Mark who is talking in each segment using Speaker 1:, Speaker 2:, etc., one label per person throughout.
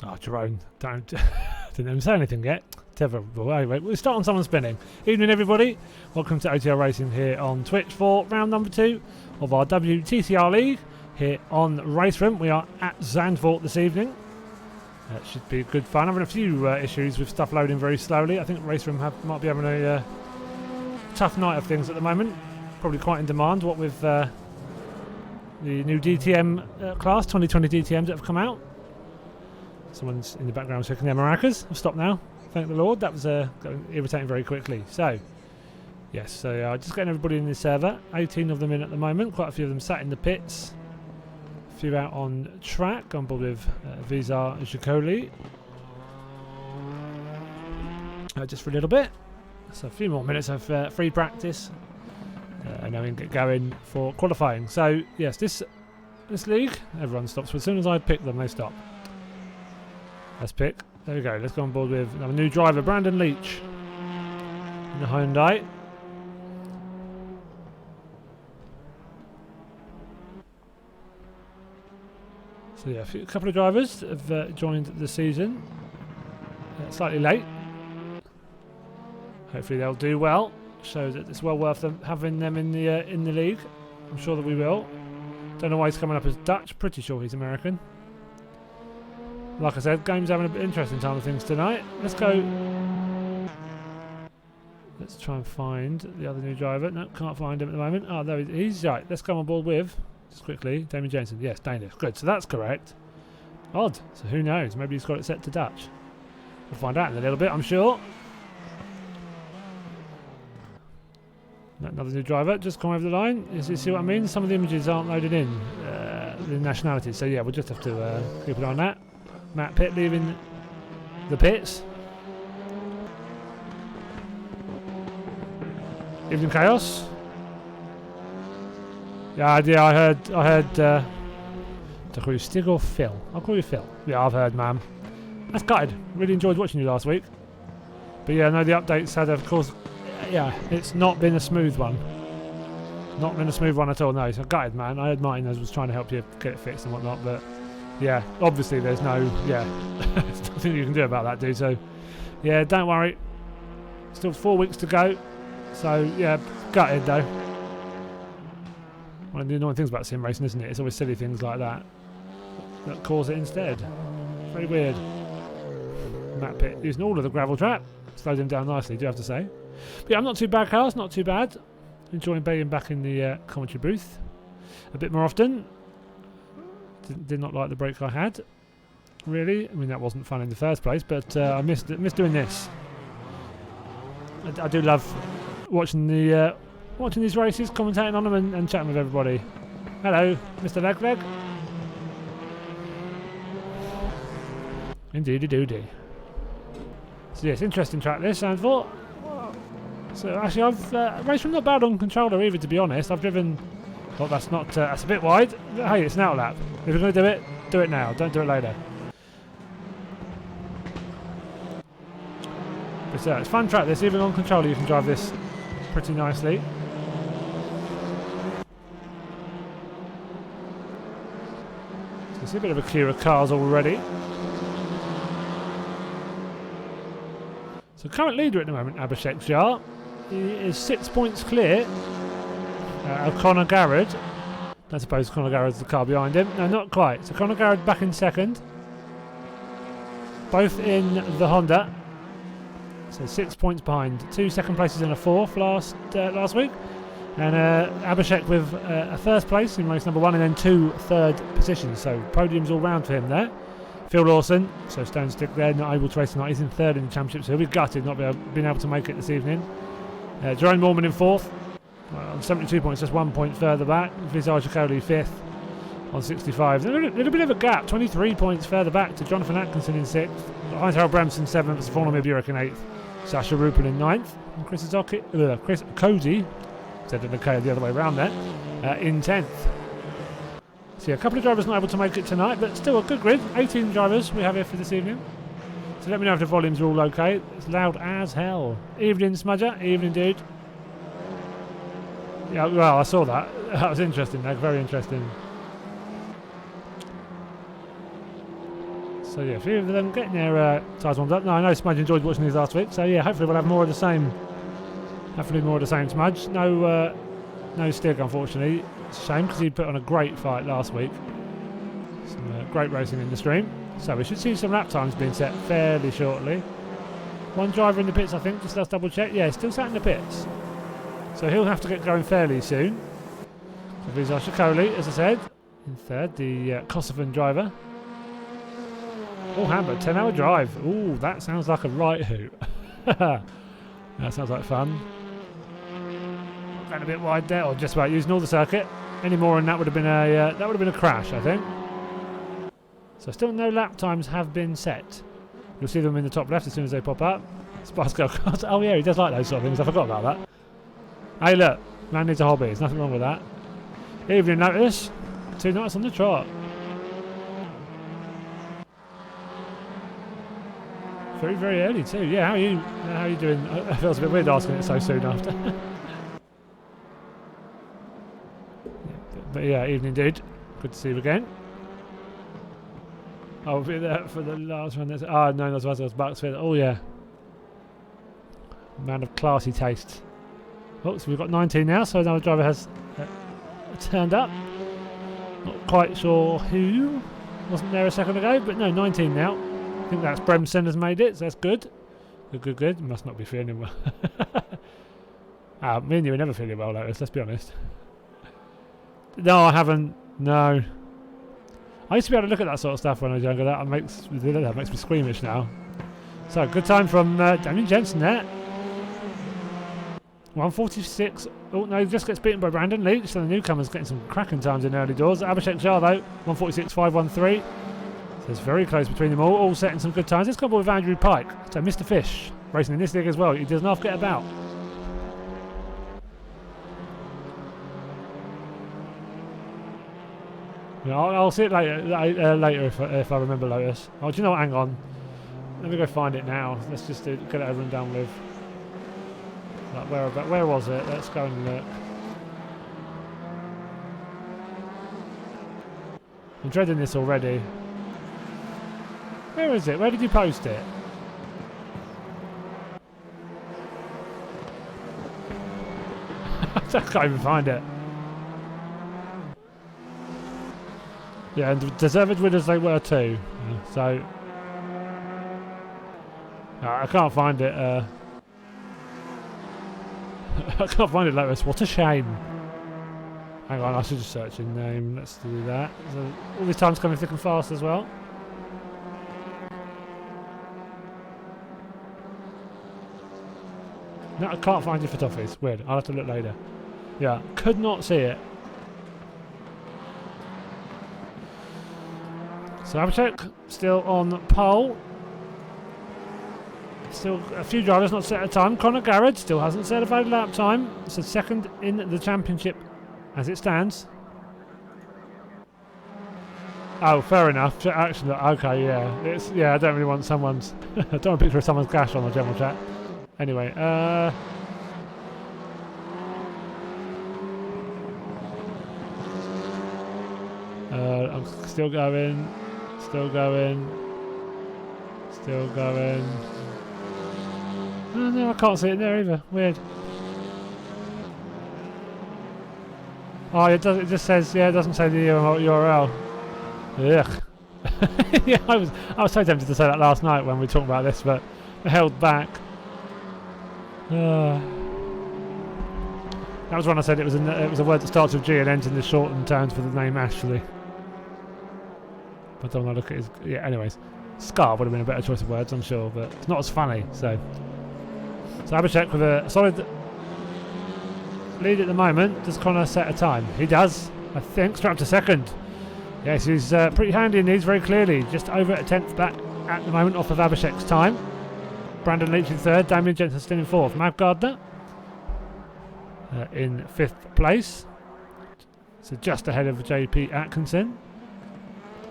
Speaker 1: Oh, Jerome, don't. Didn't even say anything yet. Terrible. Anyway, we'll start on someone spinning. Evening, everybody. Welcome to OTL Racing here on Twitch for round number 2 of our WTCR League here on Race Room. We are at Zandvoort this evening. It should be good fun. Having a few issues with stuff loading very slowly. I think Race Room might be having a tough night of things at the moment. Probably quite in demand, what with the new DTM class, 2020 DTMs that have come out. Someone's in the background checking their maracas. I've stopped now. Thank the Lord. That was irritating very quickly. So, yes, so just getting everybody in the server. 18 of them in at the moment. Quite a few of them sat in the pits. A few out on track. On board with Vizar Jacoli. Just for a little bit. So a few more minutes of free practice. And then we can get going for qualifying. So, yes, this league, everyone stops. As soon as I pick them, they stop. Let's pick. There we go. Let's go on board with our new driver, Brandon Leach, in the Hyundai. So yeah, a couple of drivers have joined the season. Slightly late. Hopefully they'll do well. Shows that it's well worth having them in the league. I'm sure that we will. Don't know why he's coming up as Dutch. Pretty sure he's American. Like I said, game's having a bit interesting time of things tonight. Let's go. Let's try and find the other new driver. No, can't find him at the moment. Oh, there he's right. Let's come on board with, just quickly, Damien Jensen. Yes, Danish. Good, so that's correct. Odd. So who knows? Maybe he's got it set to Dutch. We'll find out in a little bit, I'm sure. Another new driver, just come over the line. You see what I mean? Some of the images aren't loaded in, the nationalities. So yeah, we'll just have to keep an eye on that. Matt Pitt leaving the pits. Evening Chaos. Yeah, I heard. To call you Stig or Phil? I'll call you Phil. Yeah, I've heard, ma'am. That's gutted. Really enjoyed watching you last week. But yeah, no, the updates had, of course. Yeah, it's not been a smooth one. Not been a smooth one at all. No, so gutted, man. I heard Martin was trying to help you get it fixed and whatnot, but. Yeah, obviously there's there's nothing you can do about that, dude. So, yeah, don't worry. Still 4 weeks to go. So, yeah, gutted though. One of the annoying things about sim racing, isn't it? It's always silly things like that cause it instead. Very weird. Matt Pitt using all of the gravel trap. Slowed him down nicely, do you have to say. But yeah, I'm not too bad, Carlos. Not too bad. Enjoying being back in the commentary booth a bit more often. Did not like the break I had, really. I mean, that wasn't fun in the first place, but I missed doing this. I do love watching these races, commentating on them, and chatting with everybody. Hello, Mr. Leg. Indeedy doody. So yes, interesting track this, Zandvoort. So actually, I've raced from not bad on controller either, to be honest. I've driven. Well, that's not. That's a bit wide. Hey, it's an outlap. If you're going to do it now. Don't do it later. But it's a fun track. This even on controller, you can drive this pretty nicely. So you see a bit of a queue of cars already. So current leader at the moment, Abhishek Jha. He is 6 points clear. Conor Garrett. I suppose Conor Garrett's the car behind him. No, not quite. So Conor Garrett back in second. Both in the Honda. So 6 points behind. 2 second places and a fourth last week. And Abhishek with a first place in race number 1 and then 2 third positions. So podiums all round for him there. Phil Lawson, so stone stick there, not able to race tonight. He's in third in the championship, so he'll be gutted not being able to make it this evening. Jerome Mormon in fourth. On 72 points, just 1 point further back. Vizar Jacoli fifth on 65. There's a little bit of a gap, 23 points further back to Jonathan Atkinson in sixth. Heinz-Harald Bremson seventh, Vornomir Burek in eighth. Sasha Rupel in ninth. And Chris Cody, said it okay the other way around there, in 10th. So yeah, a couple of drivers not able to make it tonight, but still a good grid. 18 drivers we have here for this evening. So let me know if the volumes are all okay. It's loud as hell. Evening, Smudger. Evening, dude. Yeah, well, I saw that. That was interesting, very interesting. So yeah, a few of them getting their tyres warmed up. No, I know Smudge enjoyed watching these last week, so yeah, hopefully we'll have more of the same. Hopefully more of the same, Smudge. No Stig, unfortunately. It's a shame because he put on a great fight last week. Some great racing in the stream. So we should see some lap times being set fairly shortly. One driver in the pits, I think. Just let's double check. Yeah, still sat in the pits. So he'll have to get going fairly soon. So these are Shikoli, as I said, in third. The Kosovan driver. Oh, Hamburg, 10-hour drive. Ooh, that sounds like a right hoot. That sounds like fun. Going a bit wide there, or just about using all the circuit. Any more, and that would have been a crash, I think. So still no lap times have been set. You'll see them in the top left as soon as they pop up. Spice Girl. Oh yeah, he does like those sort of things. I forgot about that. Hey, look, man needs a hobby. There's nothing wrong with that. Evening notice. 2 nights on the trot. Very, very early too. Yeah, how are you doing? It feels a bit weird asking it so soon after. But yeah, evening dude. Good to see you again. I'll be there for the last one. Oh no, that's was Bucksfield. Oh yeah. Man of classy taste. Oh, so we've got 19 now, so another driver has turned up. Not quite sure who. Wasn't there a second ago, but no, 19 now. I think that's Bremson has made it, so that's good. Good. Must not be feeling well. Me and you are never feeling well, Lotus, let's be honest. No, I haven't. No. I used to be able to look at that sort of stuff when I was younger. That makes me squeamish now. So, good time from Damien Jensen there. 146. Oh, no, he just gets beaten by Brandon Leach. So the newcomer's getting some cracking times in early doors. Abhishek Shah, though, 146.513. So it's very close between them all setting some good times. Let's go with Andrew Pike. So Mr. Fish, racing in this league as well. He does not get about. Yeah, I'll see it later if I remember Lotus. Oh, do you know what? Hang on. Let me go find it now. Let's just get it over and done with. Like where was it? Let's go and look. I'm dreading this already. Where is it? Where did you post it? I can't even find it. Yeah, and deserved winners they were too. So I can't find it. I can't find it, Lotus. What a shame. Hang on, I should just search in name. Let's do that. So, all these times coming thick and fast as well. No, I can't find your for toffees. Weird. I'll have to look later. Yeah, could not see it. So Abhishek still on pole. Still a few drivers not set a time. Conor Garrett still hasn't set a valid lap time. It's a second in the championship as it stands. Oh, fair enough. Actually, okay, yeah. I don't really want someone's. I don't want a picture of someone's gash on the general chat. Anyway, I'm still going. Still going. No, I can't see it there either. Weird. Oh, it does. It just says. Yeah, it doesn't say the URL. Ugh. Yeah, I was so tempted to say that last night when we talked about this, but I held back. That was when I said it was a word that starts with G and ends in the shortened terms for the name Ashley. But then when I look at his... Yeah, anyways. Scar would have been a better choice of words, I'm sure, but it's not as funny, so... So Abhishek with a solid lead at the moment. Does Connor set a time? He does, I think. Strapped to second. Yes, he's pretty handy in these, very clearly. Just over a tenth back at the moment off of Abhishek's time. Brandon Leach in third. Damien Jensen still in fourth. Matt Gardner in fifth place. So just ahead of JP Atkinson.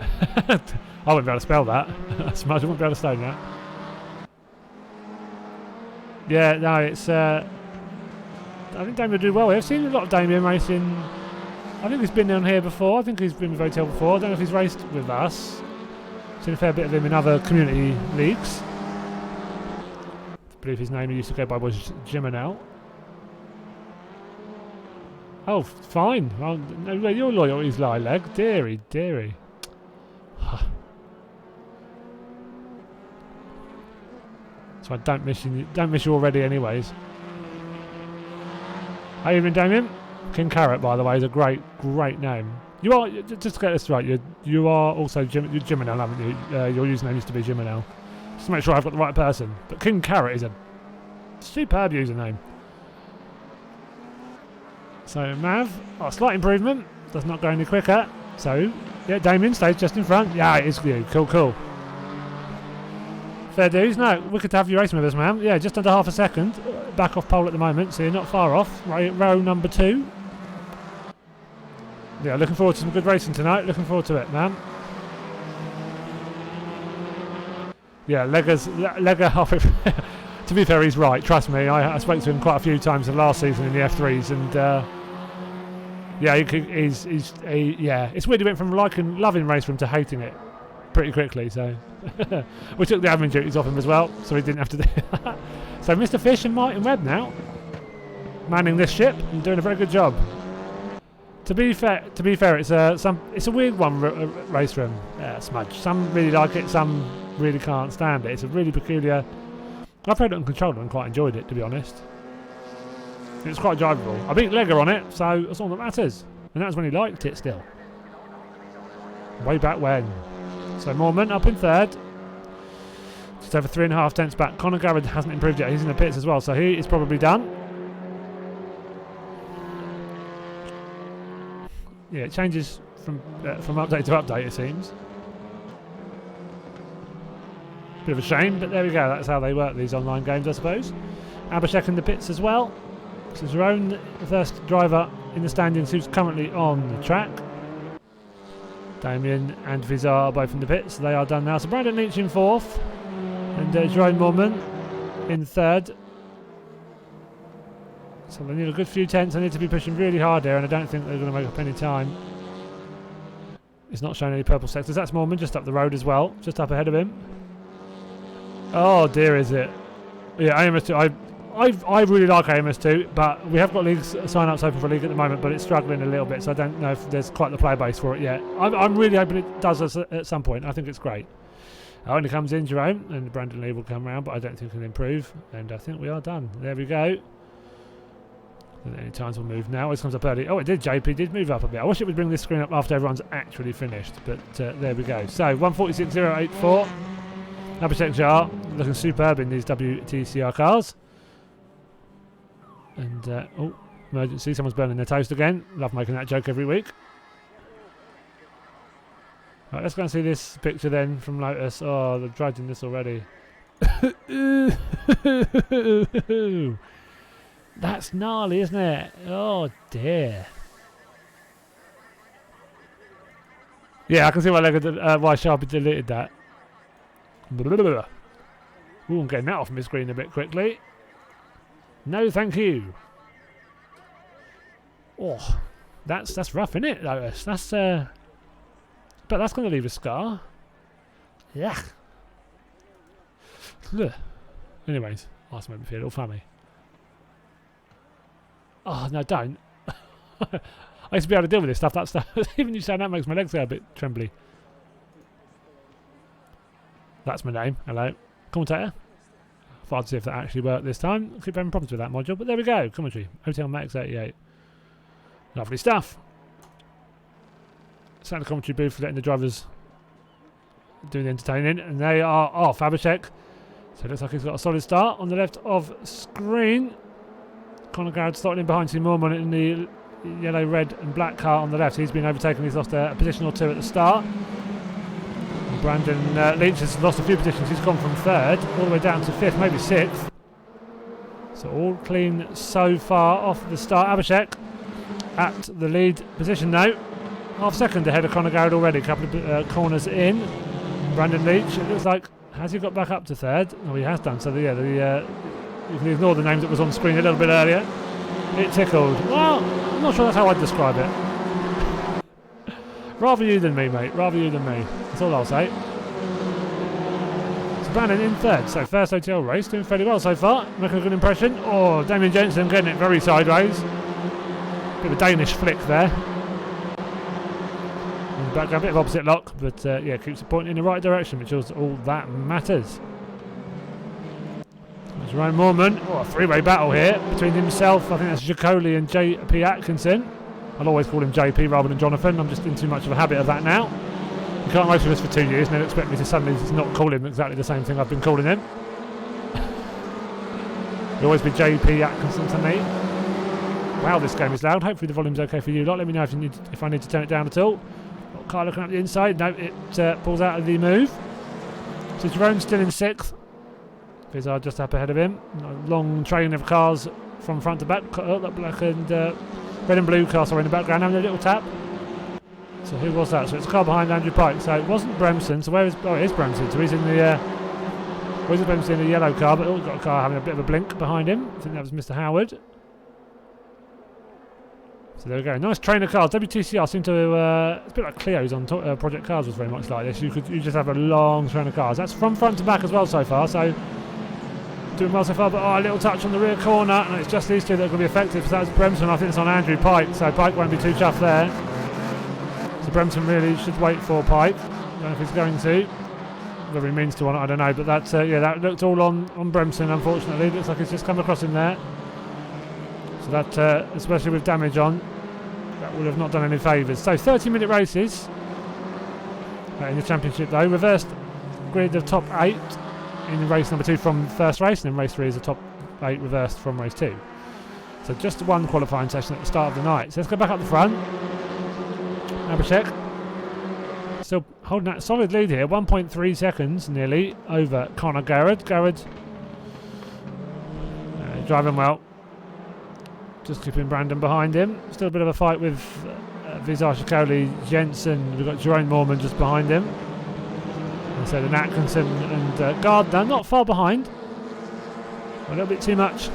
Speaker 1: I wouldn't be able to spell that. Smudge wouldn't be able to stone that. Yeah, no, it's... I think Damien will do well here. I've seen a lot of Damien racing. I think he's been down here before. I think he's been with OTL before. I don't know if he's raced with us. Seen a fair bit of him in other community leagues. I believe his name he used to go by was Jiminel. Oh, fine. Well, no, your loyalty's lie leg. Deary, deary. So I don't miss you already anyways. How you been, Damien? King Carrot, by the way, is a great name. You are, just to get this right, you are also Jiminel, haven't you? Your username used to be Jiminel. Just to make sure I've got the right person. But King Carrot is a superb username. So Mav, slight improvement. Does not go any quicker. So, yeah, Damien stays just in front. Yeah, it is you. Cool. Fair dues. No, we could have you racing with us, man. Yeah, just under half a second. Back off pole at the moment, so you're not far off. Row number 2. Yeah, looking forward to some good racing tonight. Looking forward to it, man. Yeah, Lega. To be fair, he's right. Trust me, I spoke to him quite a few times in last season in the F3s, and yeah, it's weird. He went from loving race room to hating it pretty quickly. So we took the admin duties off him as well, so he didn't have to do that. So Mr. Fish and Martin Webb now manning this ship and doing a very good job. To be fair, it's a weird one, race room smudge. Some really like it, some really can't stand it. It's a really peculiar. I played it on controller and quite enjoyed it, to be honest. It's quite drivable. I beat Lega on it, so that's all that matters. And that was when he liked it still. Way back when. So Mormon up in third. Just over 3.5 tenths back. Conor Garrett hasn't improved yet. He's in the pits as well, so he is probably done. Yeah, it changes from update to update, it seems. Bit of a shame, but there we go. That's how they work, these online games, I suppose. Abhishek in the pits as well. This is Roan, the first driver in the standings who's currently on the track. Damien and Vizar are both in the pits. They are done now. So Brandon Leach in fourth. And Jerome Mormon in third. So they need a good few tenths. They need to be pushing really hard here, and I don't think they're going to make up any time. It's not showing any purple sectors. That's Mormon just up the road as well, just up ahead of him. Oh dear, is it? Yeah, AMS2. I really like AMS2, but we have got leagues sign-ups open for a league at the moment, but it's struggling a little bit, so I don't know if there's quite the player base for it yet. I'm really hoping it does at some point. I think it's great. Only comes in Jerome, and Brandon Lee will come around, but I don't think he'll improve. And I think we are done. There we go. Any times will move now. This comes up early. Oh, it did. JP did move up a bit. I wish it would bring this screen up after everyone's actually finished, but there we go. So 146.084. Abhishek Jar looking superb in these WTCR cars. And oh, emergency! Someone's burning their toast again. Love making that joke every week. Right, let's go and see this picture then from Lotus. Oh, they're dragging this already. That's gnarly, isn't it? Oh dear. Yeah, I can see why Sharpie deleted that. Ooh, I'm getting that off my screen a bit quickly. No, thank you. Oh, that's rough, isn't it, Lotus? That's but that's going to leave a scar. Yeah. Anyways, that's made me feel all funny. Oh no, don't. I used to be able to deal with this stuff. That stuff. Even you saying that makes my legs go a bit trembly. That's my name. Hello, commentator. Thought I'd see if that actually worked this time. I keep having problems with that module, but there we go. Commentary. OTL Max 88. Lovely stuff. Sat in the commentary booth, letting the drivers do the entertaining, and they are off. Abhishek. So it looks like he's got a solid start on the left of screen. Conor Garrett starting in behind Tim Mormon in the yellow, red and black car on the left. He's been overtaken. He's lost a position or two at the start. And Brandon Leach has lost a few positions. He's gone from third all the way down to fifth, maybe sixth. So all clean so far off the start. Abhishek at the lead position now. Half second ahead of Conor Garrett already. A couple of corners in. Brandon Leach, it looks like, has he got back up to third? Oh, he has done. So you can ignore the names that was on screen a little bit earlier. It tickled. Well, I'm not sure that's how I'd describe it. Rather you than me, mate. Rather you than me. That's all I'll say. Bannon in third. So first OTL race, doing fairly well so far. Making a good impression. Oh, Damien Jensen getting it very sideways. Bit of a Danish flick there. In the background, a bit of opposite lock, but yeah, keeps it pointing in the right direction, which is all that matters. There's Ryan Moorman. Oh, a three-way battle here between himself. I think that's Jacoli and JP Atkinson. I'll always call him JP rather than Jonathan. I'm just in too much of a habit of that now. You can't race with us for 2 years and then expect me to suddenly not call him exactly the same thing I've been calling him. It'll always be JP Atkinson to me. Wow, this game is loud. Hopefully the volume's okay for you lot. Let me know if I need to turn it down at all. Got car looking up the inside. No, it pulls out of the move. So Jerome's still in 6th. Vizar just up ahead of him. A long train of cars from front to back. That black and red and blue car in the background having a little tap. So who was that? So it's a car behind Andrew Pike. So it wasn't Bremson. So where is? Oh, it is Bremson. So he's in the. Where's the Bremson in the yellow car? But we've got a car having a bit of a blink behind him. I think that was Mr. Howard. So there we go. Nice train of cars. WTCR seem to. It's a bit like Clio's on Project Cars was very much like this. You just have a long train of cars. That's from front to back as well so far. So doing well so far. But a little touch on the rear corner, and it's just these two that are going to be effective. So that's Bremson. I think it's on Andrew Pike. So Pike won't be too tough there. So Bremson really should wait for Pike. I don't know if he's going to. Whether he means to or not, I don't know. But that's yeah, that looked all on Bremson. Unfortunately, looks like it's just come across him there. So that, especially with damage on, that would have not done any favours. So 30-minute races in the championship though. Reversed grid of top 8 in race number 2 from first race, and then race 3 is a top 8 reversed from race 2. So just one qualifying session at the start of the night. So let's go back up the front. Abhishek still holding that solid lead here, 1.3 seconds nearly over Connor Garrett. Driving well. Just keeping Brandon behind him. Still a bit of a fight with Vizar Shikoli Jensen. We've got Jerome Moorman just behind him. And so then Atkinson and Gardner not far behind. A little bit too much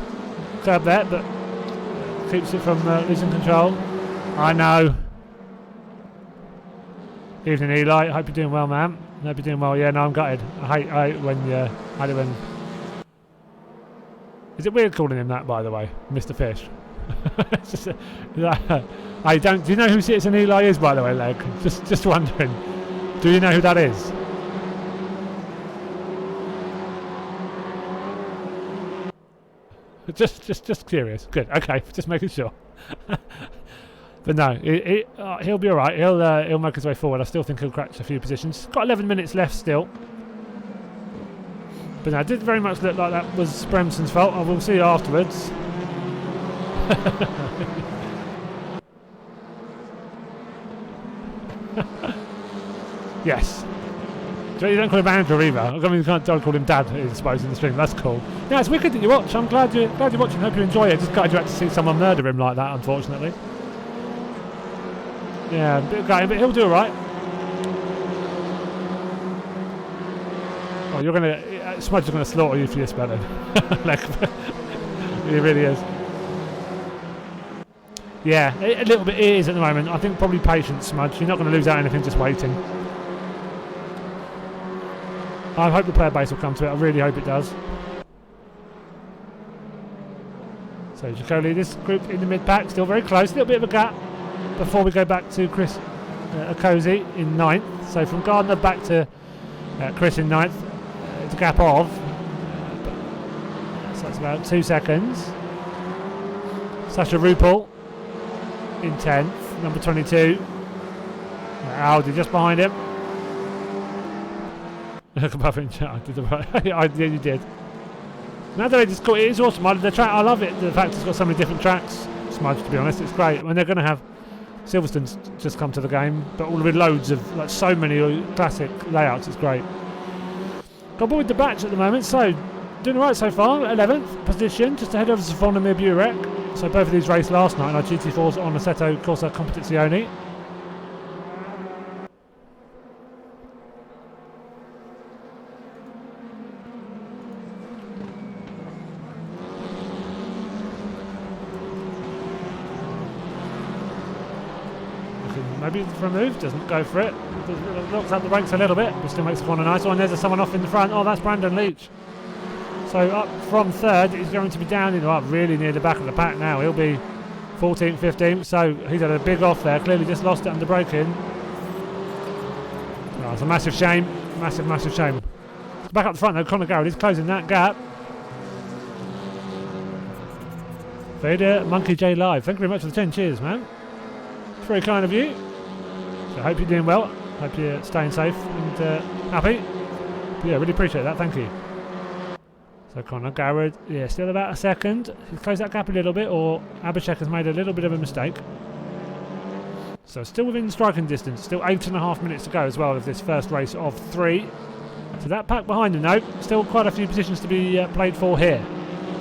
Speaker 1: curb there, but keeps it from losing control. I know. Evening, Eli. Hope you're doing well, man. Hope you're doing well. Yeah, no, I'm gutted. I hate when hate it when. Is it weird calling him that, by the way, Mr. Fish? I don't. Do you know who Citizen Eli is, by the way, Leg? Just wondering. Do you know who that is? Just curious. Good. Okay, just making sure. But no, he'll be all right. He'll make his way forward. I still think he'll crash a few positions. Got 11 minutes left still. But no, it did very much look like that was Bremson's fault. I will see afterwards. Yes. So you don't call him Andrew either. I mean, you don't call him Dad, I suppose, in the stream. That's cool. Yeah, it's wicked that you watch. I'm glad you're watching. Hope you enjoy it. Just glad you had to see someone murder him like that, unfortunately. Yeah, a bit gutting, but he'll do all right. Oh, you're gonna. Smudge is gonna slaughter you for your spelling. Like, he really is. Yeah, a little bit it is at the moment. I think probably patience, Smudge. You're not going to lose out anything just waiting. I hope the player base will come to it. I really hope it does. So Jacoli, this group in the mid-pack, still very close. A little bit of a gap before we go back to Chris Okozie in 9th. So from Gardner back to Chris in 9th. It's a gap of. So that's about 2 seconds. Sasha Rupel in 10th, number 22. Audi just behind him. Look above him. I did the right. Yeah, you did. Now that it's cool, it is awesome. The track, I love it. The fact it's got so many different tracks. Smudge, to be honest, it's great. When they're going to have Silverstone's just come to the game, but all with loads of like so many classic layouts. It's great. Got board with the batch at the moment, so doing alright so far. 11th position, just ahead of Zvonimir Burek. So both of these raced last night in our GT4s on Assetto Corsa Competizione. maybe for a move, doesn't go for it. Locks up the brakes a little bit, but still makes the corner nice. Oh, and there's someone off in the front. Oh, that's Brandon Leach. So up from third, he's going to be down in really near the back of the pack now. He'll be 14th, 15th. So he's had a big off there. Clearly just lost it under braking. Oh, it's a massive shame. Massive, massive shame. Back up the front though, Conor Garrett is closing that gap. Vader Monkey J Live, thank you very much for the 10 cheers, man. It's very kind of you. So I hope you're doing well. Hope you're staying safe and happy. But yeah, really appreciate that, thank you. So Conor Garrett, yeah, still about a second. He's closed that gap a little bit, or Abhishek has made a little bit of a mistake. So still within striking distance, still 8.5 minutes to go as well of this first race of 3. So that pack behind him though, still quite a few positions to be played for here.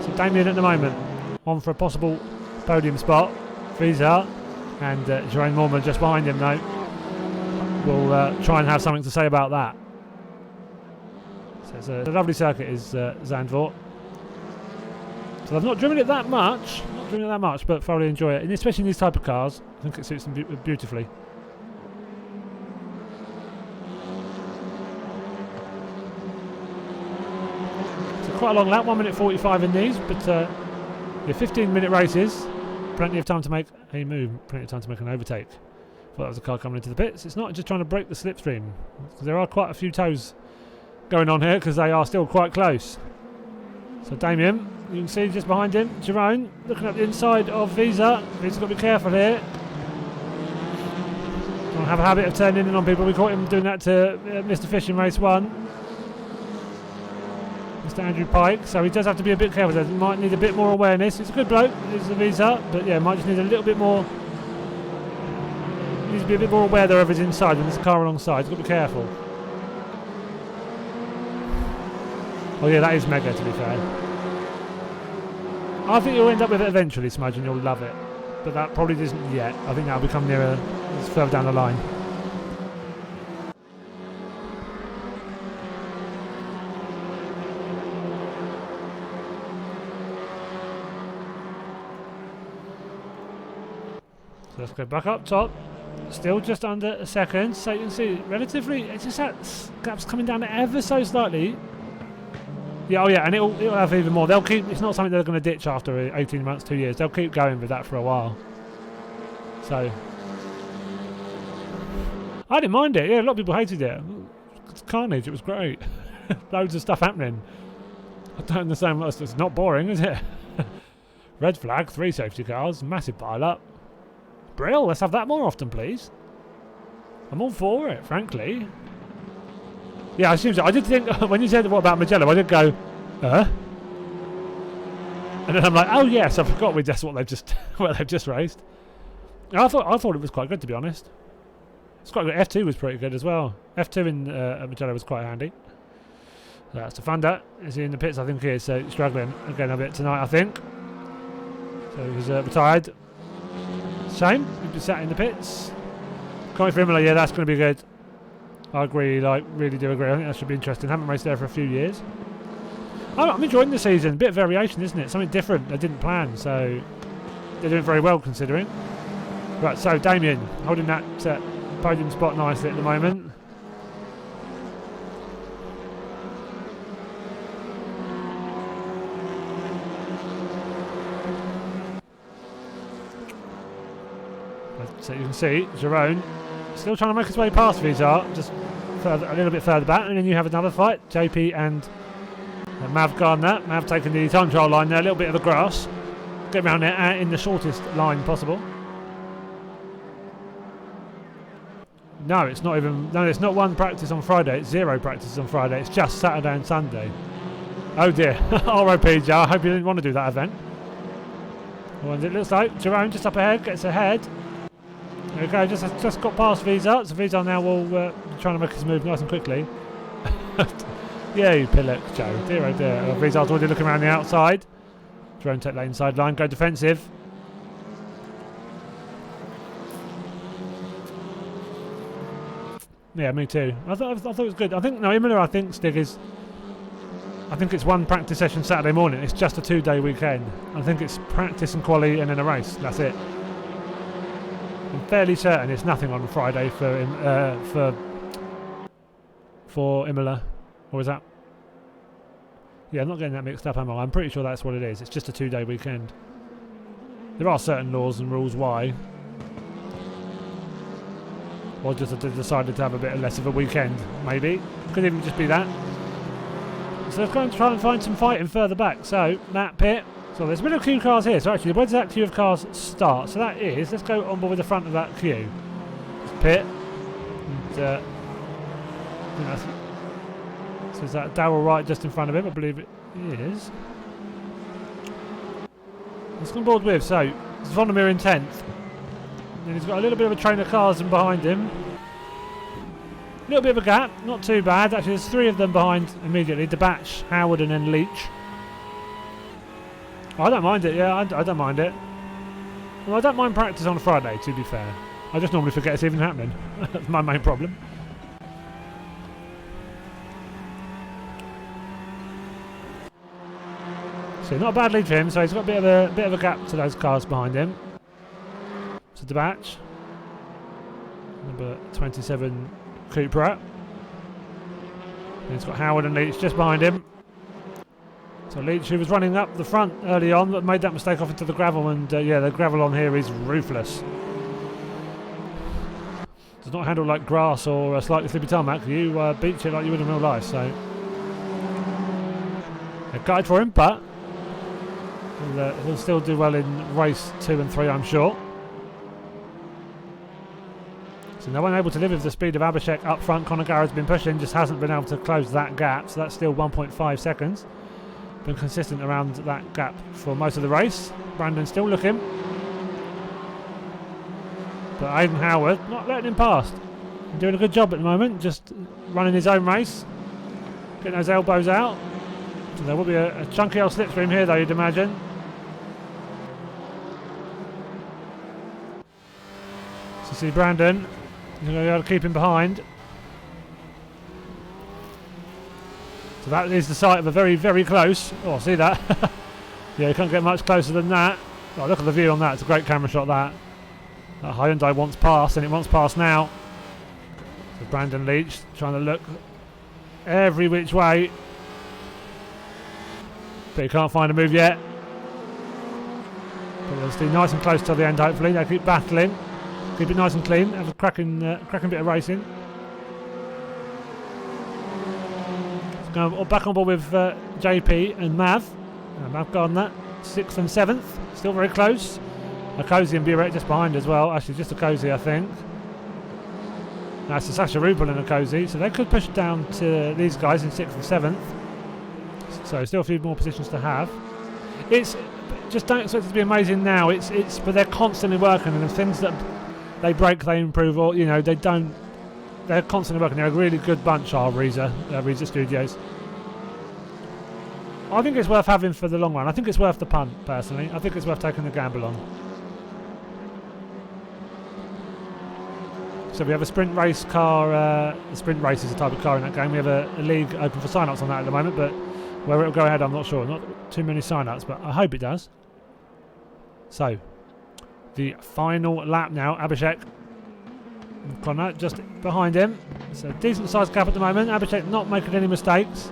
Speaker 1: So Damien at the moment on for a possible podium spot. Visa and Jerome Mormon just behind him though. We'll try and have something to say about that. So it's a lovely circuit is Zandvoort. So I've not driven it that much, but thoroughly enjoy it, and especially in these type of cars. I think it suits them beautifully. So quite a long lap, 1 minute 45 in these, but yeah, 15-minute races, plenty of time to make a move, plenty of time to make an overtake. Thought that was a car coming into the pits. It's not just trying to break the slipstream, because there are quite a few toes going on here, because they are still quite close. So Damien, you can see just behind him, Jerome looking at the inside of Visa. Visa's got to be careful here. Don't have a habit of turning in on people. We caught him doing that to Mr. Fish in race 1. Mr. Andrew Pike, so he does have to be a bit careful. He might need a bit more awareness. He's a good bloke, he's a Visa, but yeah, might just need a little bit more. Needs to be a bit more aware there of his inside when there's a car alongside. He's got to be careful. Oh yeah, that is mega, to be fair. I think you'll end up with it eventually, Smudge, and you'll love it. But that probably isn't yet. I think that'll become nearer, it's further down the line. So let's go back up top. Still just under a second. So you can see, relatively, it's just that gap's coming down ever so slightly. Yeah, oh yeah, and it'll have even more. They'll keep. It's not something they're going to ditch after 18 months, 2 years. They'll keep going with that for a while. So I didn't mind it. Yeah, a lot of people hated it. It's carnage. It was great. Loads of stuff happening. I don't understand. It's not boring, is it? Red flag, 3 safety cars, massive pile-up. Brill, let's have that more often, please. I'm all for it, frankly. Yeah, I assume so. I did think, when you said what about Magello, I did go, And then I'm like, oh yes, I forgot that's what they've just raced. And I thought it was quite good, to be honest. It's quite good. F2 was pretty good as well. F2 in Magello was quite handy. So that's the Thunder. Is he in the pits? I think he is. So he's struggling again a bit tonight, I think. So he's retired. Shame. He'd be sat in the pits. Coming for Imola, yeah, that's going to be good. I agree, really do agree. I think that should be interesting. Haven't raced there for a few years. I'm enjoying the season. A bit of variation, isn't it? Something different they didn't plan, so they're doing very well considering. Right, so Damien holding that podium spot nicely at the moment. So you can see Jerome still trying to make his way past Vizar, just a little bit further back, and then you have another fight, JP and Mav Gardner. Mav taking the time trial line there, a little bit of the grass, get around there in the shortest line possible. No, it's not even. No, it's not one practice on Friday. It's 0 practices on Friday. It's just Saturday and Sunday. Oh dear. R.I.P. Joe. I hope you didn't want to do that event. Well, it looks like Jerome just up ahead, gets ahead. There we go. Just got past Visa. So Visa now will trying to make his move nice and quickly. Yeah, you pillock, Joe. Dear oh dear. Visa's already looking around the outside. Jerome take that inside line. Go defensive. Yeah, me too. I thought it was good. I think Imola. I think Stig is. I think it's one practice session Saturday morning. It's just a 2-day weekend. I think it's practice and quali and then a race. That's it. I'm fairly certain it's nothing on Friday for Imola, or is that? Yeah, I'm not getting that mixed up, am I? I'm pretty sure that's what it is. It's just a 2-day weekend. There are certain laws and rules why. Or just that they decided to have a bit less of a weekend, maybe. Could even just be that. So let's go and try and find some fighting further back. So, Matt Pitt. So there's a bit of queue cars here. So actually, where does that queue of cars start? So that is, let's go on board with the front of that queue. It's Pitt. And, so is that Darrell Wright just in front of him? I believe it is. Let's go on board with, so, Zvonimir in 10th. And he's got a little bit of a train of cars in behind him. A little bit of a gap, not too bad. Actually, there's 3 of them behind immediately. DeBatch, Howard and then Leach. Oh, I don't mind it, yeah, I don't mind it. Well, I don't mind practice on a Friday, to be fair. I just normally forget it's even happening. That's my main problem. So not a bad lead for him, so he's got a bit of a gap to those cars behind him. So DeBatch, number 27 Cupra. And he's got Howard and Leach just behind him. So Leach, who was running up the front early on, but made that mistake off into the gravel, and yeah, the gravel on here is ruthless. Does not handle like grass or a slightly slippy tarmac. You beach it like you would in real life. So a guide for him, but he'll still do well in race 2 and 3, I'm sure. So they weren't able to live with the speed of Abhishek up front. Conor Garrett's been pushing, just hasn't been able to close that gap. So that's still 1.5 seconds. Been consistent around that gap for most of the race. Brandon still looking. But Aidan Howard not letting him past. Doing a good job at the moment, just running his own race. Getting those elbows out. So there will be a chunky old slipstream here though, you'd imagine. So see Brandon, he's going to be able to keep him behind. So that is the site of a very, very close. Oh, see that? Yeah, you can't get much closer than that. Oh, look at the view on that. It's a great camera shot, that. That Hyundai wants past, and it wants past now. So Brandon Leach trying to look every which way. But he can't find a move yet. But they'll stay nice and close till the end, hopefully. They keep battling. Keep it nice and clean. Have a cracking bit of racing. Back on board with JP and Mav. Mav got on that. 6th and 7th. Still very close. Akosi and Burek just behind as well. Actually, just Akosi, I think. That's Sasha Rupel and Akosi. So they could push down to these guys in 6th and 7th. So still a few more positions to have. It's just don't expect it to be amazing now. It's but they're constantly working, and the things that they break, they improve, or you know they don't. They're constantly working. They're a really good bunch, are Reza Studios. I think it's worth having for the long run. I think it's worth the punt, personally. I think it's worth taking the gamble on. So we have a sprint race car. Sprint race is a type of car in that game. We have a league open for sign-ups on that at the moment, but where it'll go ahead, I'm not sure. Not too many sign-ups, but I hope it does. So, the final lap now. Abhishek. Connor just behind him. It's a decent sized gap at the moment. Abhishek not making any mistakes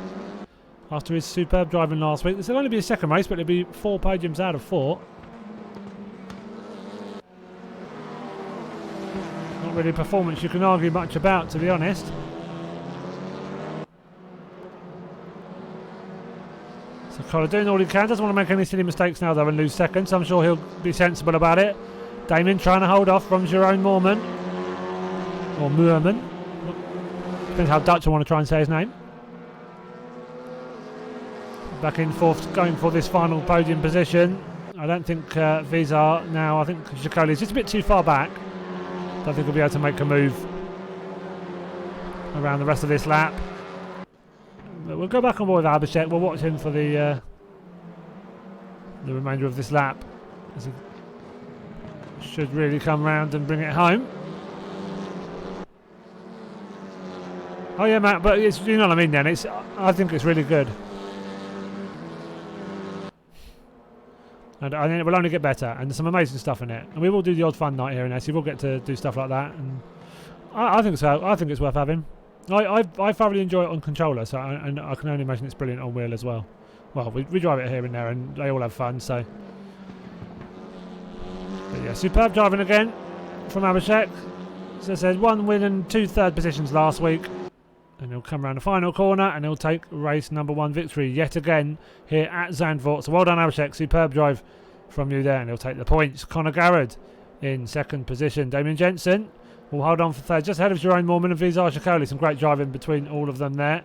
Speaker 1: after his superb driving last week. This will only be a second race, but it'll be 4 podiums out of 4. Not really a performance you can argue much about, to be honest. So Connor doing all he can. Doesn't want to make any silly mistakes now though and lose seconds. I'm sure he'll be sensible about it. Damien trying to hold off from Jerome Moorman. Or Moorman. Depends how Dutch I want to try and say his name. Back in 4th, going for this final podium position. I don't think Vizar now. I think Jacoli is just a bit too far back. Don't think he'll be able to make a move around the rest of this lap. But we'll go back on board with Abhishek. We'll watch him for the remainder of this lap. As he should really come round and bring it home. Oh yeah, Matt, but it's, you know what I mean then. I think it's really good. And I think it will only get better, and there's some amazing stuff in it. And we will do the odd fun night here and there, so you will get to do stuff like that. And I think so. I think it's worth having. I thoroughly enjoy it on controller, so and I can only imagine it's brilliant on wheel as well. Well, we drive it here and there, and they all have fun. So, but yeah, superb driving again from Abhishek. So it says 1 win and 2 third positions last week. And he'll come around the final corner and he'll take race number 1 victory yet again here at Zandvoort. So well done, Abhishek. Superb drive from you there, and he'll take the points. Connor Garrard in 2nd position. Damien Jensen will hold on for 3rd, just ahead of Jerome Morman and Vizar Shakoli. Some great driving between all of them there.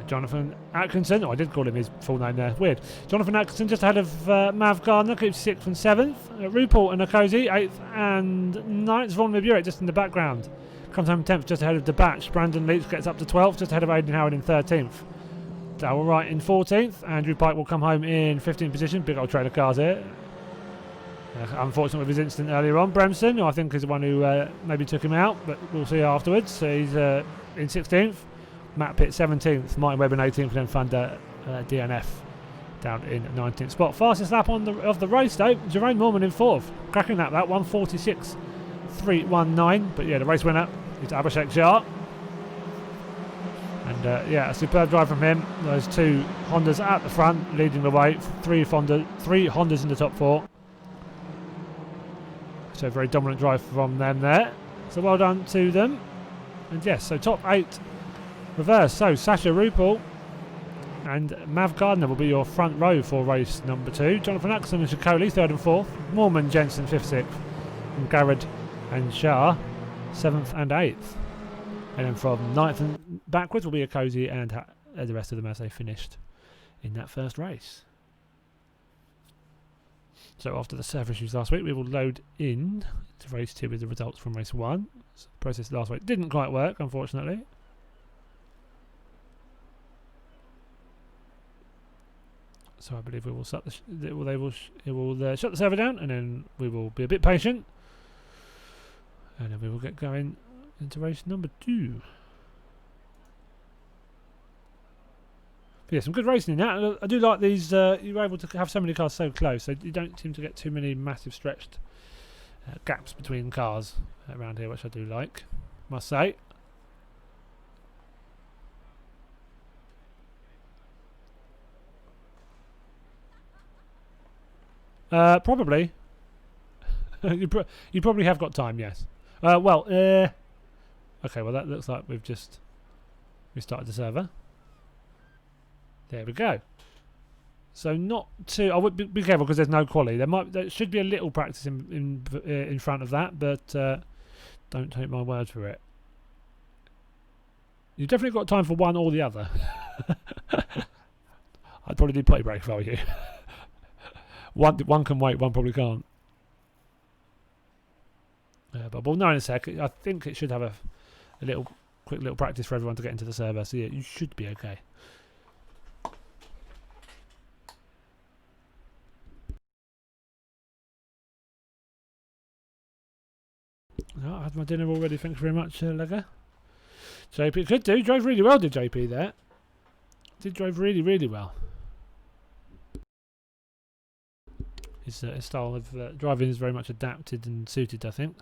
Speaker 1: Jonathan Atkinson, I did call him his full name there, weird. Jonathan Atkinson just ahead of Mav Gardner, keeps 6th and 7th. Rupert and Okozi 8th and 9th. Von Burek just in the background. Comes home 10th, just ahead of Debatch. Brandon Leach gets up to 12th, just ahead of Aidan Howard in 13th. Darrell Wright in 14th. Andrew Pike will come home in 15th position. Big old train of cars here. Unfortunate with his incident earlier on. Bremson, who I think is the one who maybe took him out, but we'll see afterwards. So he's in 16th. Matt Pitt 17th. Martin Webb in 18th, and then Thunder DNF down in 19th spot. Fastest lap of the race though, Jerome Morman in 4th. Cracking that 1:46.319. But yeah, the race winner is Abhishek Jha. And yeah, a superb drive from him. Those 2 Hondas at the front leading the way. 3 Hondas in the top 4. So very dominant drive from them there. So well done to them. And yes, so top 8 reverse. So Sasha Rupel and Mav Gardner will be your front row for race number 2. Jonathan Axon and Shakoli 3rd and 4th. Morman, Jensen 5th, 6th. And Garrett and Shah 7th and 8th. And then from 9th and backwards will be Okozi and the rest of them as they finished in that first race. So after the server issues last week, we will load in to race 2 with the results from race 1. So the process last week didn't quite work, unfortunately. So I believe we will shut it will shut the server down, and then we will be a bit patient, and then we will get going into race number 2. But yeah, some good racing in that. I do like these. You're able to have so many cars so close, so you don't seem to get too many massive stretched gaps between cars around here, which I do like, must say. Probably. you probably have got time, yes. Okay, well that looks like we started the server. There we go. So not too. I would be careful because there's no quali. There should be a little practice in front of that, but don't take my word for it. You've definitely got time for one or the other. I'd probably do potty break if I were you. One can wait, one probably can't. But we'll know in a sec. I think it should have a quick little practice for everyone to get into the server. So yeah, you should be okay. Oh, I had my dinner already. Thanks very much, Legger. JP could do. Drove really well, did JP there? Did drive really, really well. His style of driving is very much adapted and suited, I think,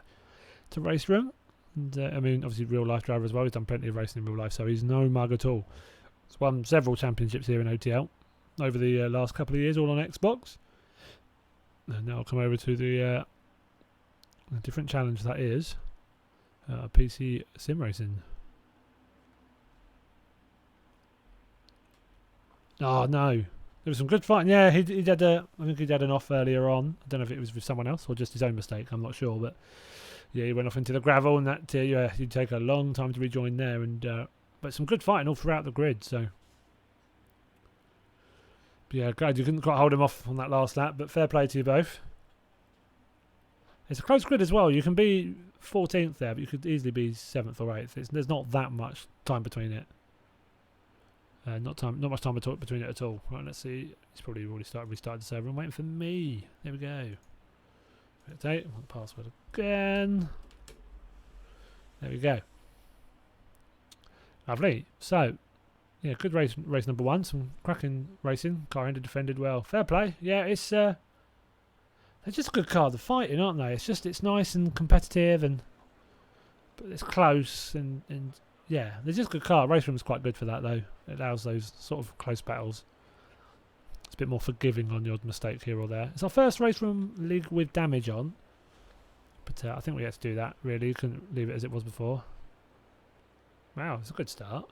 Speaker 1: to race room. And I mean, obviously, real life driver as well. He's done plenty of racing in real life, so he's no mug at all. He's won several championships here in OTL over the last couple of years, all on Xbox. And now I'll come over to the different challenge that is PC sim racing. Oh no. There was some good fighting. Yeah, he had I think he'd had an off earlier on. I don't know if it was with someone else or just his own mistake. I'm not sure, but yeah, he went off into the gravel, and that yeah, he'd take a long time to rejoin there. And but some good fighting all throughout the grid. So but yeah, glad you couldn't quite hold him off on that last lap. But fair play to you both. It's a close grid as well. You can be 14th there, but you could easily be 7th or 8th. There's not that much time between it. Not much time between it at all. Right, let's see. It's probably already restarted the server. I'm waiting for me. There we go. Update. Want the password again. There we go. Lovely. So, Yeah, good race number 1. Some cracking racing. Car ended, defended well. Fair play. Yeah, it's they're just a good car. They're fighting, aren't they? It's nice and competitive, and but it's close and yeah, they're just a good car. Race room's quite good for that though. It allows those sort of close battles. It's a bit more forgiving on the odd mistake here or there. It's our first race room league with damage on, but I think we had to do that. Really, you couldn't leave it as it was before. Wow, it's a good start.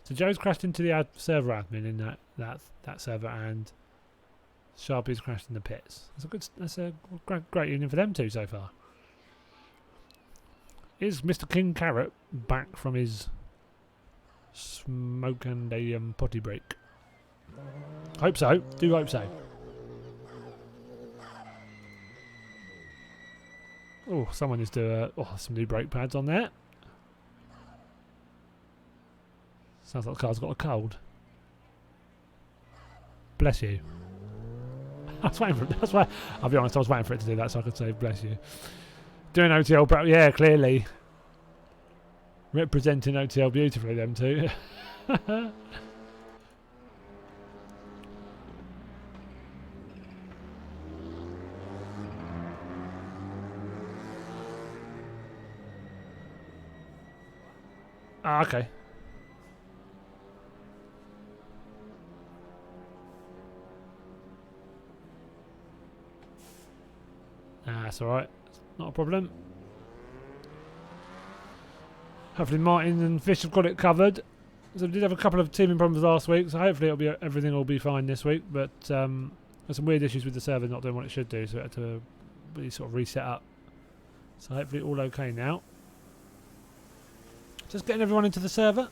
Speaker 1: So Joe's crashed into the server admin in that server, and Sharpie's crashed in the pits. That's a great union for them two so far. Is Mr. King Carrot back from his smoke and a potty break? Hope so. Do hope so. Oh, someone needs to some new brake pads on there. Sounds like the car's got a cold. Bless you. I was waiting for it. That's why, I'll be honest, I was waiting for it to do that so I could say bless you. Doing OTL, but yeah, clearly. Representing OTL beautifully, them two. Ah, okay. That's alright. Not a problem. Hopefully Martin and Fish have got it covered. So we did have a couple of teaming problems last week, so hopefully everything will be fine this week. But there's some weird issues with the server not doing what it should do, so it had to really sort of reset up. So hopefully all okay now. Just getting everyone into the server.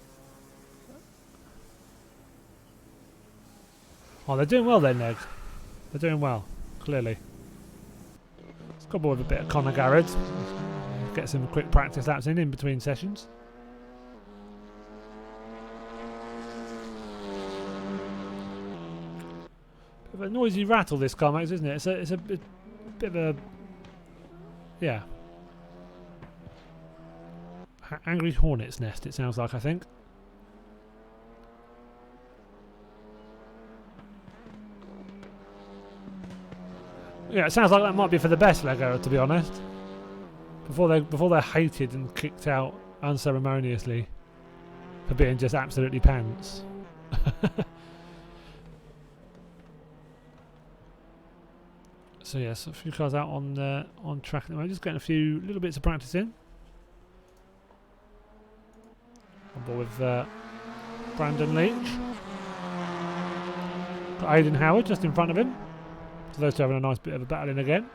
Speaker 1: Oh, they're doing well then, Neg. They're doing well, clearly. Let's go with a bit of Conor Garrett. Get some quick practice laps in between sessions. Bit of a noisy rattle this car makes, isn't it? It's a bit of a... yeah. Angry hornet's nest, it sounds like, I think. Yeah, it sounds like that might be for the best, Lego, to be honest. Before they're hated and kicked out unceremoniously for being just absolutely pants. So yes, a few cars out on track at the moment. Just getting a few little bits of practice in. On board with Brandon Leach. Got Aidan Howard just in front of him. So those two having a nice bit of a battle in again.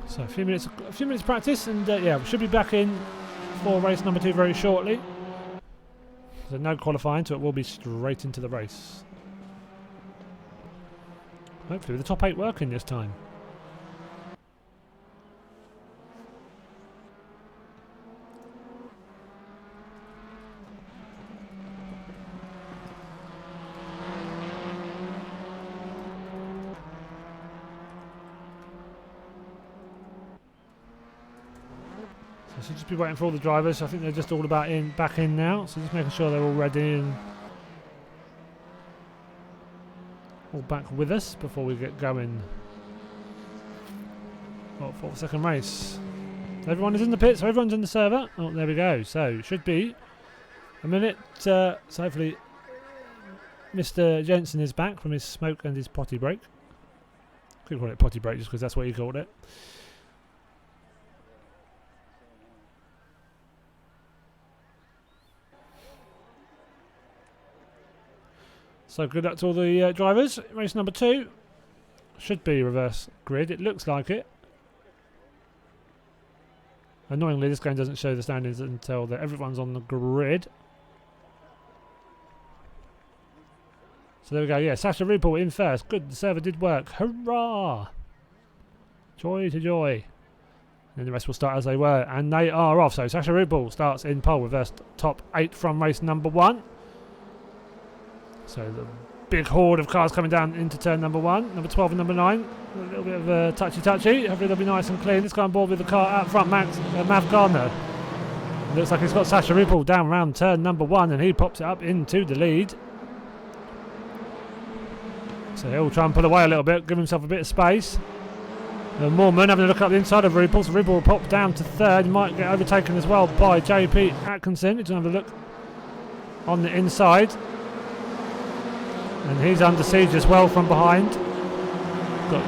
Speaker 1: So a few minutes practice, and yeah, we should be back in for race number 2 very shortly. So no qualifying, so it will be straight into the race. Hopefully with the top 8 working this time. So just be waiting for all the drivers. I think they're just all about back in now. So just making sure they're all ready and all back with us before we get going. Well, for the second race. Everyone is in the pit, so everyone's in the server. Oh, there we go. So should be a minute. So hopefully Mr. Jensen is back from his smoke and his potty break. Could call it potty break just because that's what he called it. So good luck to all the drivers. Race number 2 Should be reverse grid. It looks like it. Annoyingly, this game doesn't show the standings until everyone's on the grid. So there we go. Yeah, Sasha Rupel in first. Good. The server did work. Hurrah! Joy to joy. And the rest will start as they were. And they are off. So Sasha Rupel starts in pole. Reversed top 8 from race number 1. So the big horde of cars coming down into turn number 1. Number 12 and number 9. A little bit of a touchy-touchy. Hopefully they'll be nice and clean. This guy on board with the car out front, Mav Gardner. Looks like he's got Sasha Rupel down around turn number 1 and he pops it up into the lead. So he'll try and pull away a little bit, give himself a bit of space. Moorman having a look up the inside of Rupel. So Rupel will pop down to 3rd. He might get overtaken as well by JP Atkinson. He's going to have a look on the inside. And he's under siege as well from behind. Got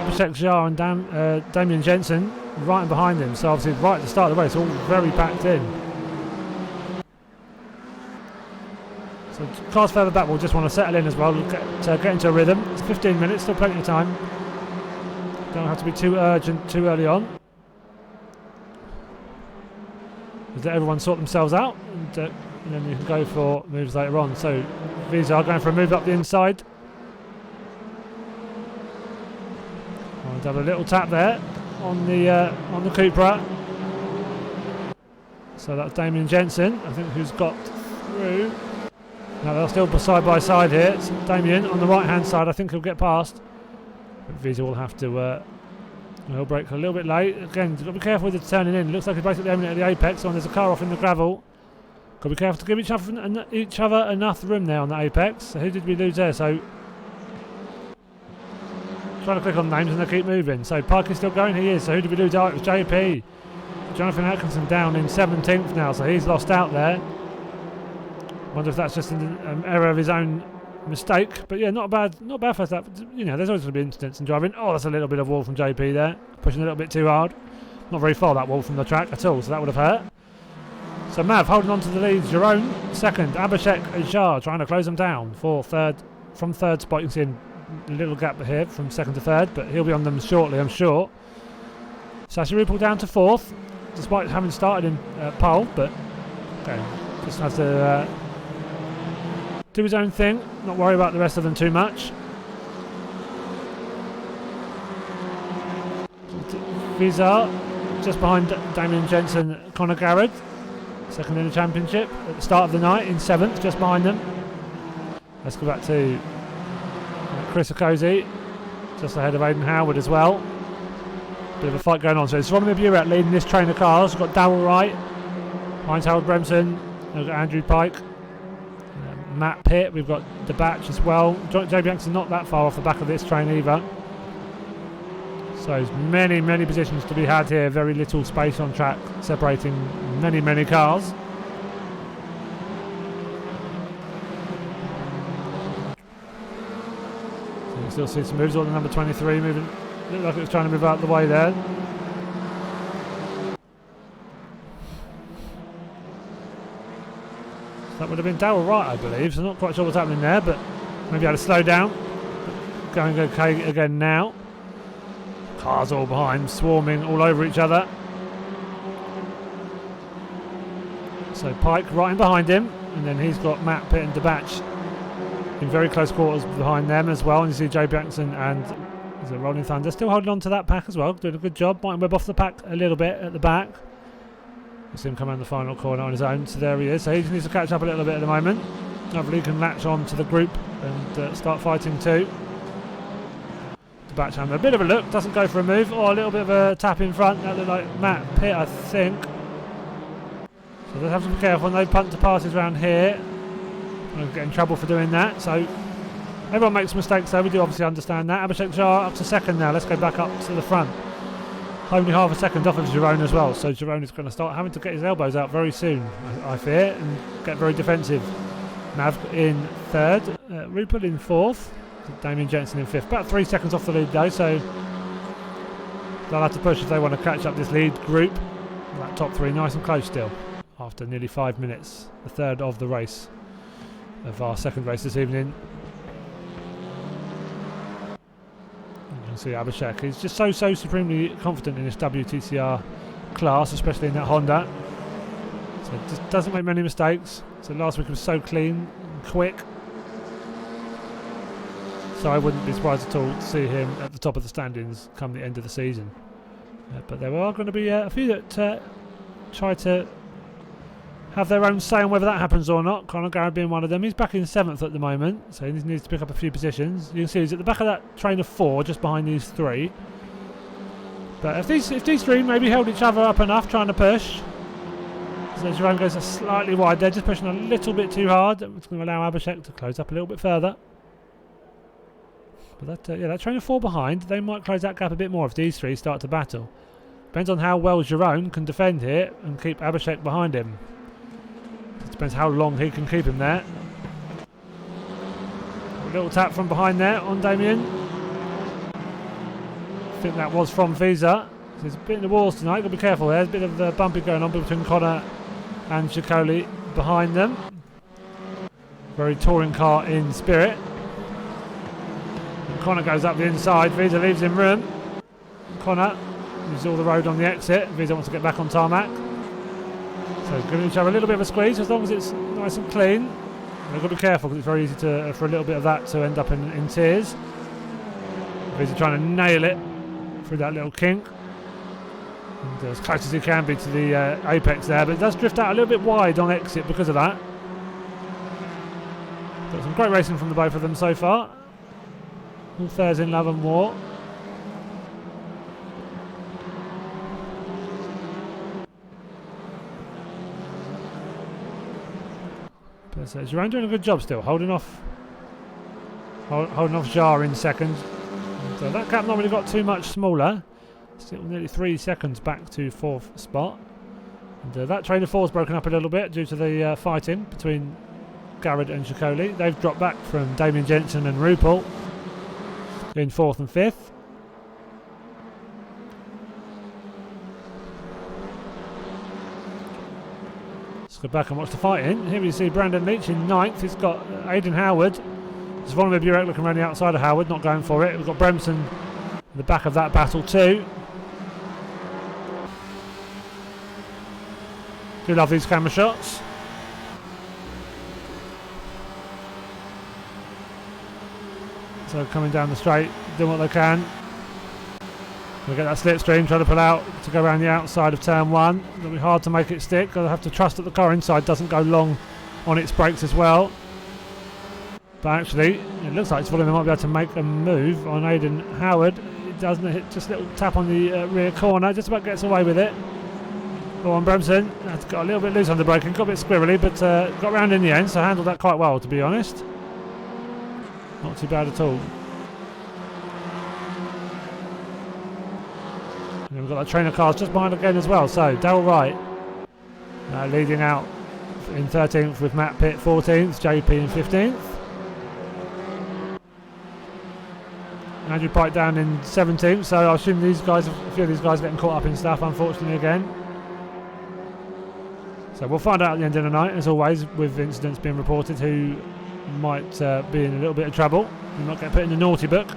Speaker 1: Abhishek Jha and Damien Jensen right in behind him. So obviously right at the start of the race, all very packed in. So cars further back will just want to settle in as well, get into a rhythm. It's 15 minutes, still plenty of time. Don't have to be too urgent too early on. Just let everyone sort themselves out, and then you can go for moves later on. So Visa going for a move up the inside. I'll have a little tap there on the Cupra. So that's Damien Jensen, I think, who's got through. Now they're still side by side here. It's Damien on the right hand side. I think he'll get past. But Visa will have to. He'll brake a little bit late. Again, got to be careful with the turning in. It looks like he's basically aiming at the apex. So there's a car off in the gravel. Got to be careful to give each other enough room there on the apex. So who did we lose there? So trying to click on names and they keep moving. So Pike is still going. He is. So who did we lose? Oh, it was JP. Jonathan Atkinson down in 17th now. So he's lost out there. Wonder if that's just an error of his own mistake. But yeah, not bad first lap. You know, there's always going to be incidents in driving. Oh, that's a little bit of wall from JP there. Pushing a little bit too hard. Not very far, that wall from the track at all, so that would have hurt. So Mav holding on to the lead. Jerome second. Abhishek Jha trying to close them down for third. From third spot, you can see a little gap here from second to third, but he'll be on them shortly, I'm sure. Sasha Rupel down to 4th, despite having started in pole, but okay, just has to do his own thing, not worry about the rest of them too much. Vizar just behind Damien Jensen, Conor Garrett, second in the championship at the start of the night in 7th, just behind them. Let's go back to Chris Okozie, just ahead of Aidan Howard as well. Bit of a fight going on. So it's Ronnie Burat leading this train of cars. We've got Darrell Wright, Heinz Harold Bremson, we've got Andrew Pike, Matt Pitt, we've got the Batch as well. JB Atkinson not that far off the back of this train either. So there's many positions to be had here. Very little space on track separating many cars. So you can still see some moves on the number 23 moving. Looked like it was trying to move out of the way there. That would have been Darrell Wright, I believe, so not quite sure what's happening there, but maybe had to slow down. Going okay again now. Cars all behind, swarming all over each other. So Pike right in behind him, and then he's got Matt Pitt and DeBatch in very close quarters behind them as well. And you see Jay Jackson and Rolling Thunder still holding on to that pack as well, doing a good job. Martin Webb off the pack a little bit at the back. You see him come around the final corner on his own, so there he is. So he just needs to catch up a little bit at the moment. Hopefully he can latch on to the group and start fighting too. DeBatch having a bit of a look, doesn't go for a move. Oh, a little bit of a tap in front. That looked like Matt Pitt, I think. So they have to be careful when they punt to passes around here. They'll get in trouble for doing that. So everyone makes mistakes, though. We do obviously understand that. Abhishek Jha up to 2nd now. Let's go back up to the front. Only half a second off of Jerome as well. So Jerome is going to start having to get his elbows out very soon, I fear, and get very defensive. Mav in 3rd. Rupert in 4th. Damien Jensen in 5th. About 3 seconds off the lead, though. So they'll have to push if they want to catch up this lead group. That top 3 nice and close still. After nearly 5 minutes. The 3rd of the race. Of our 2nd race this evening. see Abhishek. He's just so supremely confident in his WTCR class, especially in that Honda. So it just doesn't make many mistakes. So last week was so clean and quick. So I wouldn't be surprised at all to see him at the top of the standings come the end of the season. But there are going to be a few that try to have their own say on whether that happens or not. Conor Garrett being one of them. He's back in 7th at the moment, so he needs to pick up a few positions. You can see he's at the back of that train of 4, just behind these 3. But if these 3 maybe held each other up enough, trying to push. So Jerome goes slightly wide there, just pushing a little bit too hard. It's going to allow Abhishek to close up a little bit further. But that train of 4 behind, they might close that gap a bit more if these 3 start to battle. Depends on how well Jerome can defend here and keep Abhishek behind him. It depends how long he can keep him there. A little tap from behind there on Damien. I think that was from Visa. So there's a bit in the walls tonight, got to be careful there. There's a bit of bumping going on between Conor and Chicoli behind them. Very touring car in spirit. And Conor goes up the inside, Visa leaves him room. Conor uses all the road on the exit. Visa wants to get back on tarmac. So giving each other a little bit of a squeeze as long as it's nice and clean. We've got to be careful because it's very easy to for a little bit of that to end up in tears. Visa trying to nail it through that little kink. And as close as he can be to the apex there, but it does drift out a little bit wide on exit because of that. Got some great racing from the both of them so far. All fares in love and war. But Jerome doing a good job still, holding off Jar in second. So that gap not really got too much smaller. Still nearly 3 seconds back to 4th spot. And that train of 4's broken up a little bit due to the fighting between Garrett and Chicoli. They've dropped back from Damien Jensen and Rupel in 4th and 5th. Let's go back and watch the fighting. Here we see Brandon Leach in 9th. He's got Aidan Howard. Zvonimir Burek looking around the outside of Howard, not going for it. We've got Bremson in the back of that battle too. Do love these camera shots. So coming down the straight, doing what they can. We get that slipstream, trying to pull out to go around the outside of turn 1. It'll be hard to make it stick. I'll have to trust that the car inside doesn't go long on its brakes as well. But actually, it looks like Zvonimir might be able to make a move on Aidan Howard. It doesn't hit, just a little tap on the rear corner, just about gets away with it. Go on Bremson, that's got a little bit loose on the braking, got a bit squirrely, but got round in the end, so handled that quite well, to be honest. Not too bad at all. And we've got that train of cars just behind again as well, so Darryl Wright leading out in 13th with Matt Pitt 14th, JP in 15th. Andrew Pike down in 17th, so I assume a few of these guys are getting caught up in stuff, unfortunately, again. So we'll find out at the end of the night, as always, with incidents being reported, who might be in a little bit of trouble and not get put in the naughty book.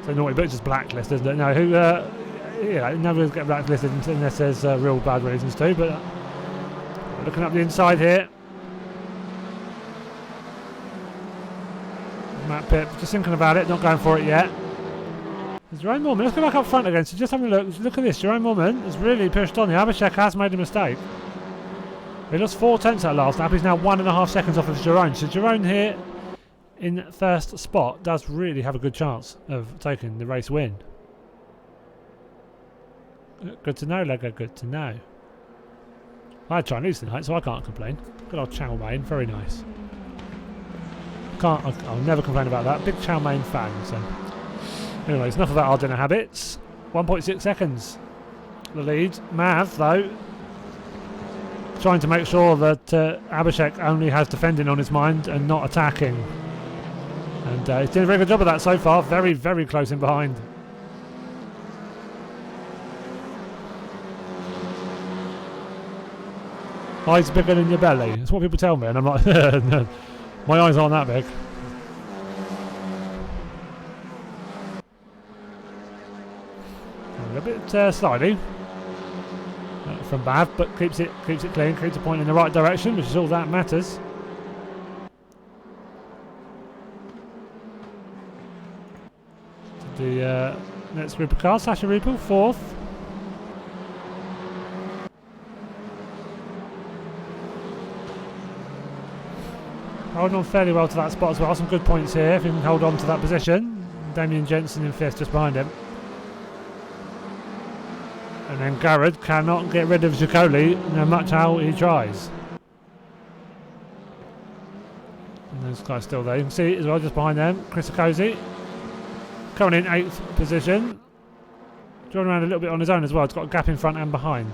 Speaker 1: So naughty book is just blacklist, isn't it? No, who, never get blacklisted unless there's real bad reasons to. But looking up the inside here, Matt Pitt just thinking about it, not going for it yet. There's Jerome Morman. Let's go back up front again. So just having a look. Look at this. Jerome Morman has really pushed on. The Abhishek has made a mistake. He lost 4 tenths that last lap. He's now 1.5 seconds off of Jerome. So Jerome here in first spot does really have a good chance of taking the race win. Good to know, Lego. Good to know. I had Chinese tonight, so I can't complain. Good old chow mein. Very nice. I'll never complain about that. Big chow mein fan. So. Anyways, enough about our dinner habits. 1.6 seconds. The lead. Mav, though, trying to make sure that Abhishek only has defending on his mind and not attacking. And he's doing a very good job of that so far. Very, very close in behind. Eyes bigger than your belly. That's what people tell me, and I'm like, no, my eyes aren't that big. A bit slidey from Bav, but keeps it clean, keeps it pointing in the right direction, which is all that matters. The next group of cars, Sasha Rupel, 4th. Holding on fairly well to that spot as well. Some good points here if he can hold on to that position. Damien Jensen in 5th just behind him. And then Garrett cannot get rid of Giacoli no matter how he tries. And this guy's still there. You can see it as well just behind them. Chris Okozie coming in 8th position. Driving around a little bit on his own as well. It's got a gap in front and behind.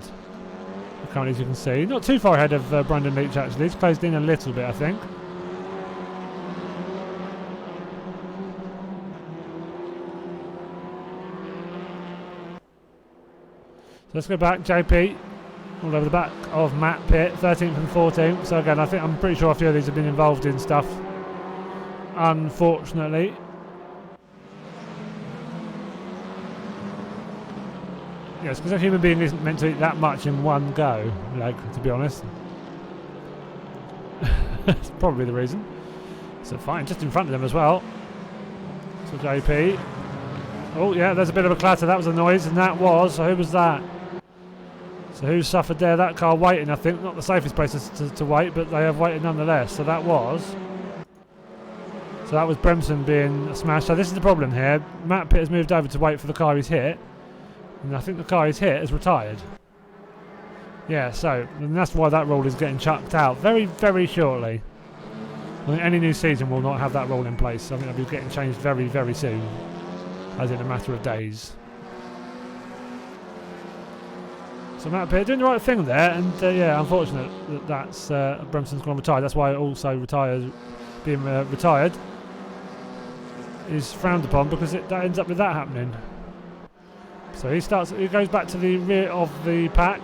Speaker 1: Currently, as you can see. Not too far ahead of Brandon Leach actually. He's closed in a little bit, I think. So let's go back. JP all over the back of Matt Pitt, 13th and 14th. So again, I'm pretty sure a few of these have been involved in stuff, unfortunately. Yes, because a human being isn't meant to eat that much in one go, like, to be honest. That's probably the reason. So fine, just in front of them as well. So JP. Oh yeah, there's a bit of a clatter. That was a noise, and that was, so who was that? So who suffered there? That car waiting, I think. Not the safest place to wait, but they have waited nonetheless. So that was Bremson being smashed. So this is the problem here. Matt Pitt has moved over to wait for the car he's hit. And I think the car he's hit has retired. Yeah, so and that's why that rule is getting chucked out very, very shortly. I think any new season will not have that rule in place. I think that'll be getting changed very, very soon. As in a matter of days. So Matt Pitt doing the right thing there, and yeah, unfortunate that's Bremson's going to retire. That's why also being retired is frowned upon, because that ends up with that happening. So he goes back to the rear of the pack.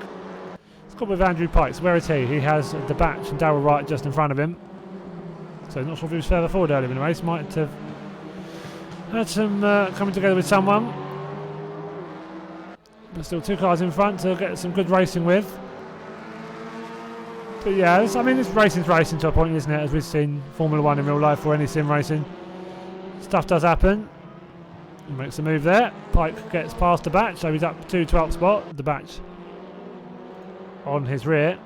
Speaker 1: It's got with Andrew Pikes. Where is he? He has the Batch and Darryl Wright just in front of him. So not sure if he was further forward earlier in the race. Might have had some coming together with someone. But still 2 cars in front to get some good racing with. But yeah, I mean, it's racing to a point, isn't it? As we've seen Formula 1 in real life or any sim racing. Stuff does happen. He makes a move there. Pike gets past the Batch, so he's up to 12th spot. The Batch on his rear.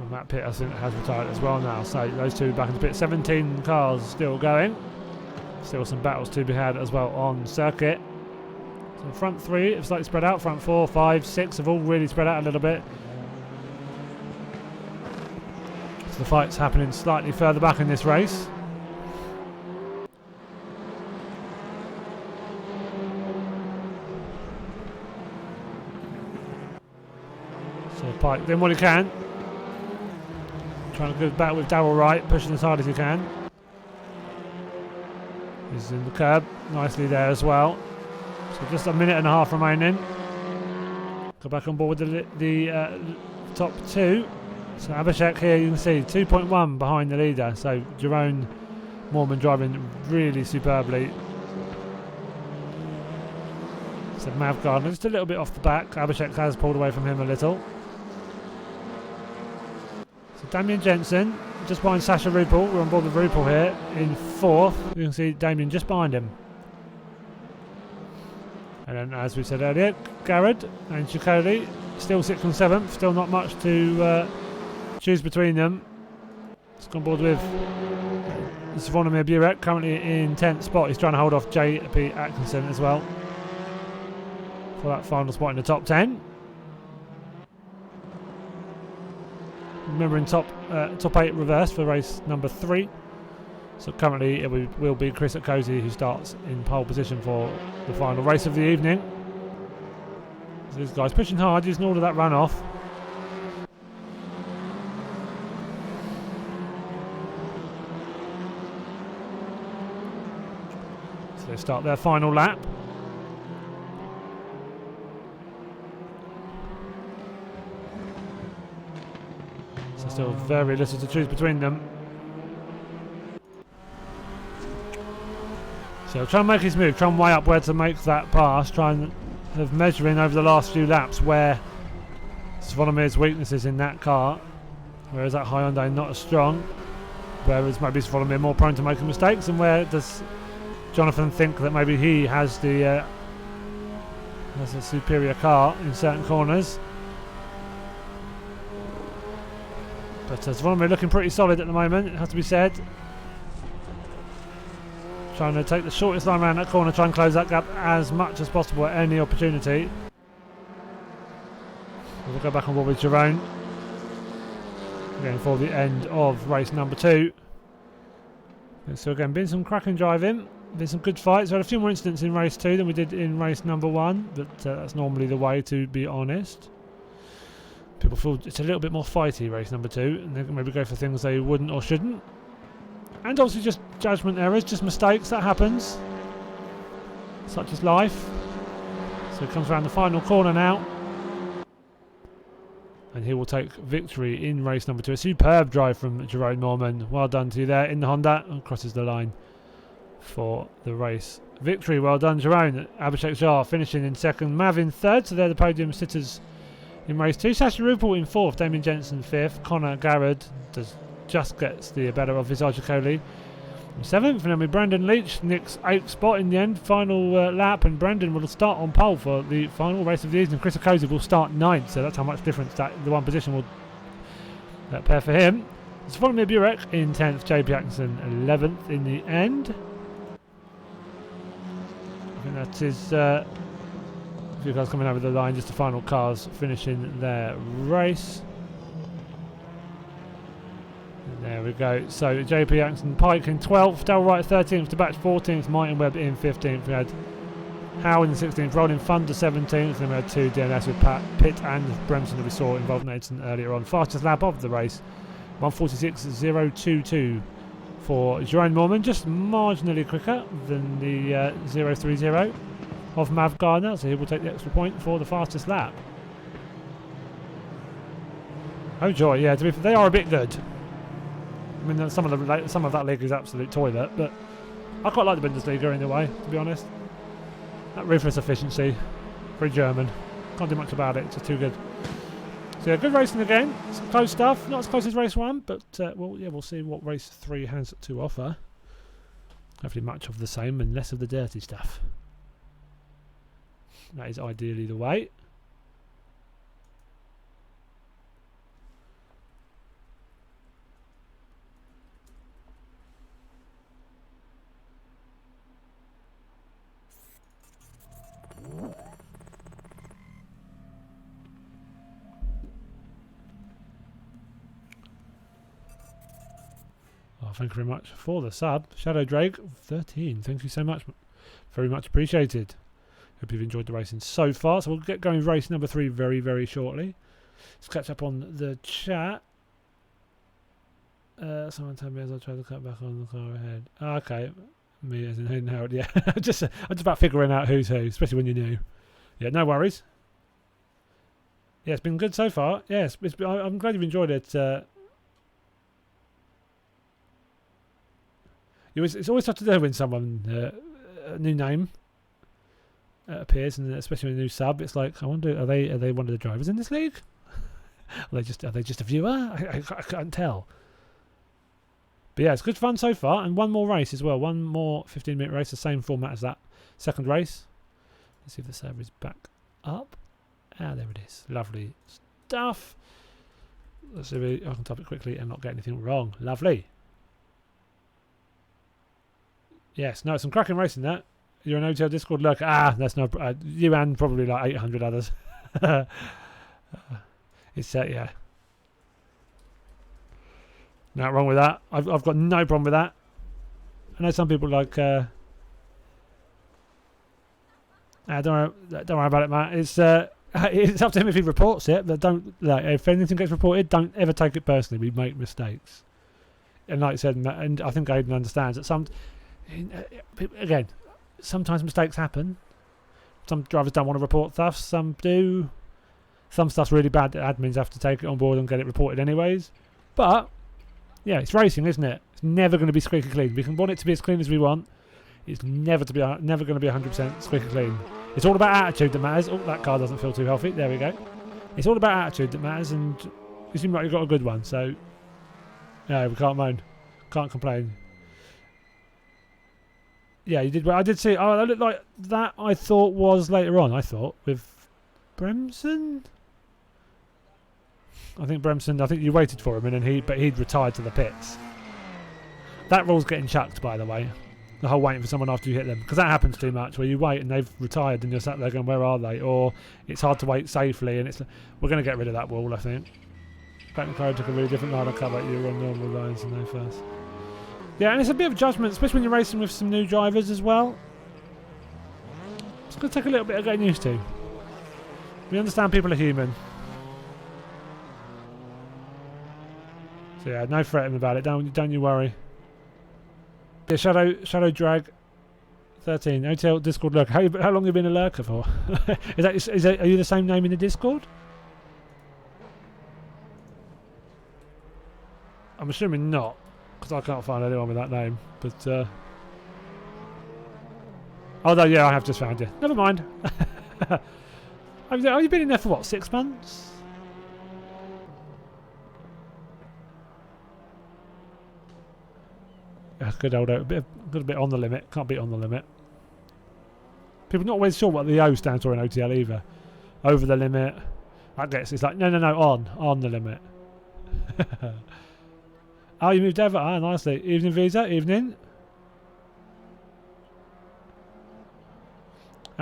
Speaker 1: Matt Pitt has retired as well now, so those two back into pit. 17 cars still going. Still some battles to be had as well on circuit. So the front 3 have slightly spread out. Front 4, 5, 6 have all really spread out a little bit. So the fight's happening slightly further back in this race. So Pike doing what he can. Trying to go back with Darryl Wright, pushing as hard as he can. He's in the curb, nicely there as well. So just a minute and a half remaining. Go back on board with the top 2. So Abhishek here, you can see 2.1 behind the leader. So Jerome Mormon driving really superbly. So Mav Gardner just a little bit off the back. Abhishek has pulled away from him a little. Damien Jensen just behind Sasha Rupel. We're on board with Rupel here in 4th. You can see Damien just behind him. And then, as we said earlier, Garrett and Giacoli still 6th and 7th. Still not much to choose between them. It's gone board with Zvonimir Burek, currently in 10th spot. He's trying to hold off JP Atkinson as well for that final spot in the top 10. Remember, in top 8 reverse for race number 3. So currently it will be Chris Okozie who starts in pole position for the final race of the evening. So this guy's pushing hard, using all of that runoff. So they start their final lap. So still very little to choose between them. So try and make his move, try and weigh up where to make that pass, try and have measuring over the last few laps where Svolomir's weaknesses in that car, whereas that Hyundai not as strong, whereas maybe Svolomir more prone to making mistakes, and where does Jonathan think that maybe he has a superior car in certain corners. But Svolomir looking pretty solid at the moment, it has to be said. Trying to take the shortest line around that corner, try and close that gap as much as possible at any opportunity. We'll go back on board with Jerome. Going for the end of race number 2. And so again, been some cracking driving, been some good fights. We had a few more incidents in race 2 than we did in race number 1, but that's normally the way, to be honest. People feel it's a little bit more fighty race number 2, and they can maybe go for things they wouldn't or shouldn't. And obviously just judgment errors, just mistakes, that happens. Such is life. So it comes around the final corner now. And he will take victory in race number 2. A superb drive from Jerome Norman. Well done to you there in the Honda. And crosses the line for the race victory. Well done, Jerome. Abhishek Jha finishing in 2nd. Mav in 3rd. So they're the podium sitters in race 2. Sacha Rupel in 4th. Damien Jensen 5th. Connor Garrard just gets the better of Visaj Kohli. 7th, and then with Brandon Leach, Nick's 8th spot in the end, final lap, and Brandon will start on pole for the final race of the evening. Chris Okozie will start 9th, so that's how much difference that the one position will pair for him. It's Volodymyr Burek in 10th, JP Atkinson 11th in the end. I think that is a few cars coming over the line, just the final cars finishing their race. There we go. So JP Atkinson Pike in 12th, Dale Wright 13th, to Batch 14th, Martin Webb in 15th. We had Howard in 16th, Roland Thunder 17th, and then we had 2 DNS with Pitt and Bremson that we saw involved in Edson earlier on. Fastest lap of the race, 1:46.022 for Jerome Norman, just marginally quicker than the 0:30 of Mav Gardner, so he will take the extra point for the fastest lap. Oh joy, yeah, they are a bit good. I mean, some of that league is absolute toilet, but I quite like the Bundesliga in a way, to be honest. That ruthless efficiency, very German. Can't do much about it, it's just too good. So yeah, good racing again. Some close stuff, not as close as race 1, but we'll see what race 3 has to offer. Hopefully much of the same and less of the dirty stuff. That is ideally the way. Thank you very much for the sub. Shadow Drake 13. Thank you so much. Very much appreciated. Hope you've enjoyed the racing so far. So we'll get going with race number 3 very, very shortly. Let's catch up on the chat. Someone told me as I tried to cut back on the car ahead. Okay. Me as in Hayden Howard. Yeah. I'm just about figuring out who's who, especially when you're new. Yeah, no worries. Yeah, it's been good so far. Yes, I'm glad you've enjoyed it. It's always tough to do when someone a new name appears, and especially with a new sub. It's like, I wonder, are they one of the drivers in this league? Are they just a viewer? I can't tell. But yeah, it's good fun so far, and one more race as well. One more 15-minute race, the same format as that second race. Let's see if the server is back up. Ah, there it is. Lovely stuff. Let's see if I can type it quickly and not get anything wrong. Lovely. Yes, no, some cracking racing that. You're an OTL Discord lurker. Ah, that's no... you and probably like 800 others. It's yeah. No wrong with that. I've got no problem with that. I know some people like... don't worry about it, Matt. It's up to him if he reports it, but don't... Like, if anything gets reported, don't ever take it personally. We make mistakes. And like I said, and I think Aiden understands that again, sometimes mistakes happen. Some drivers don't want to report stuff, some do. Some stuff's really bad that admins have to take it on board and get it reported anyways. But yeah, it's racing, isn't it? It's never going to be squeaky clean. We can want it to be as clean as we want. It's never going to be 100% squeaky clean. It's all about attitude that matters. Oh, that car doesn't feel too healthy. There we go. It's all about attitude that matters, and you seem like you've got a good one. So yeah, we can't moan, can't complain. Yeah, you did well. I did see. Oh, that looked like that. I thought was later on. I thought with Bremson. I think Bremson. I think you waited for him, and then he'd retired to the pits. That rule's getting chucked, by the way. The whole waiting for someone after you hit them, because that happens too much. Where you wait and they've retired, and you're sat there going, "Where are they?" Or it's hard to wait safely, and we're going to get rid of that rule, I think. Back McLaren took a really different line of cover. You were on normal lines and they first. Yeah, and it's a bit of judgment, especially when you're racing with some new drivers as well. It's going to take a little bit of getting used to. We understand people are human. So yeah, no fretting about it. Don't you worry. Yeah, Shadow Drag 13. OTL Discord lurker. How long have you been a lurker for? Are you the same name in the Discord? I'm assuming not, because I can't find anyone with that name. But although yeah, I have just found you. Never mind. Have you been in there for what? 6 months? Good old, a bit on the limit. Can't beat on the limit. People not always sure what the O stands for in OTL either. Over the limit. I guess it's like no, on the limit. Oh, you moved over. Ah, nicely. Evening visa. Evening.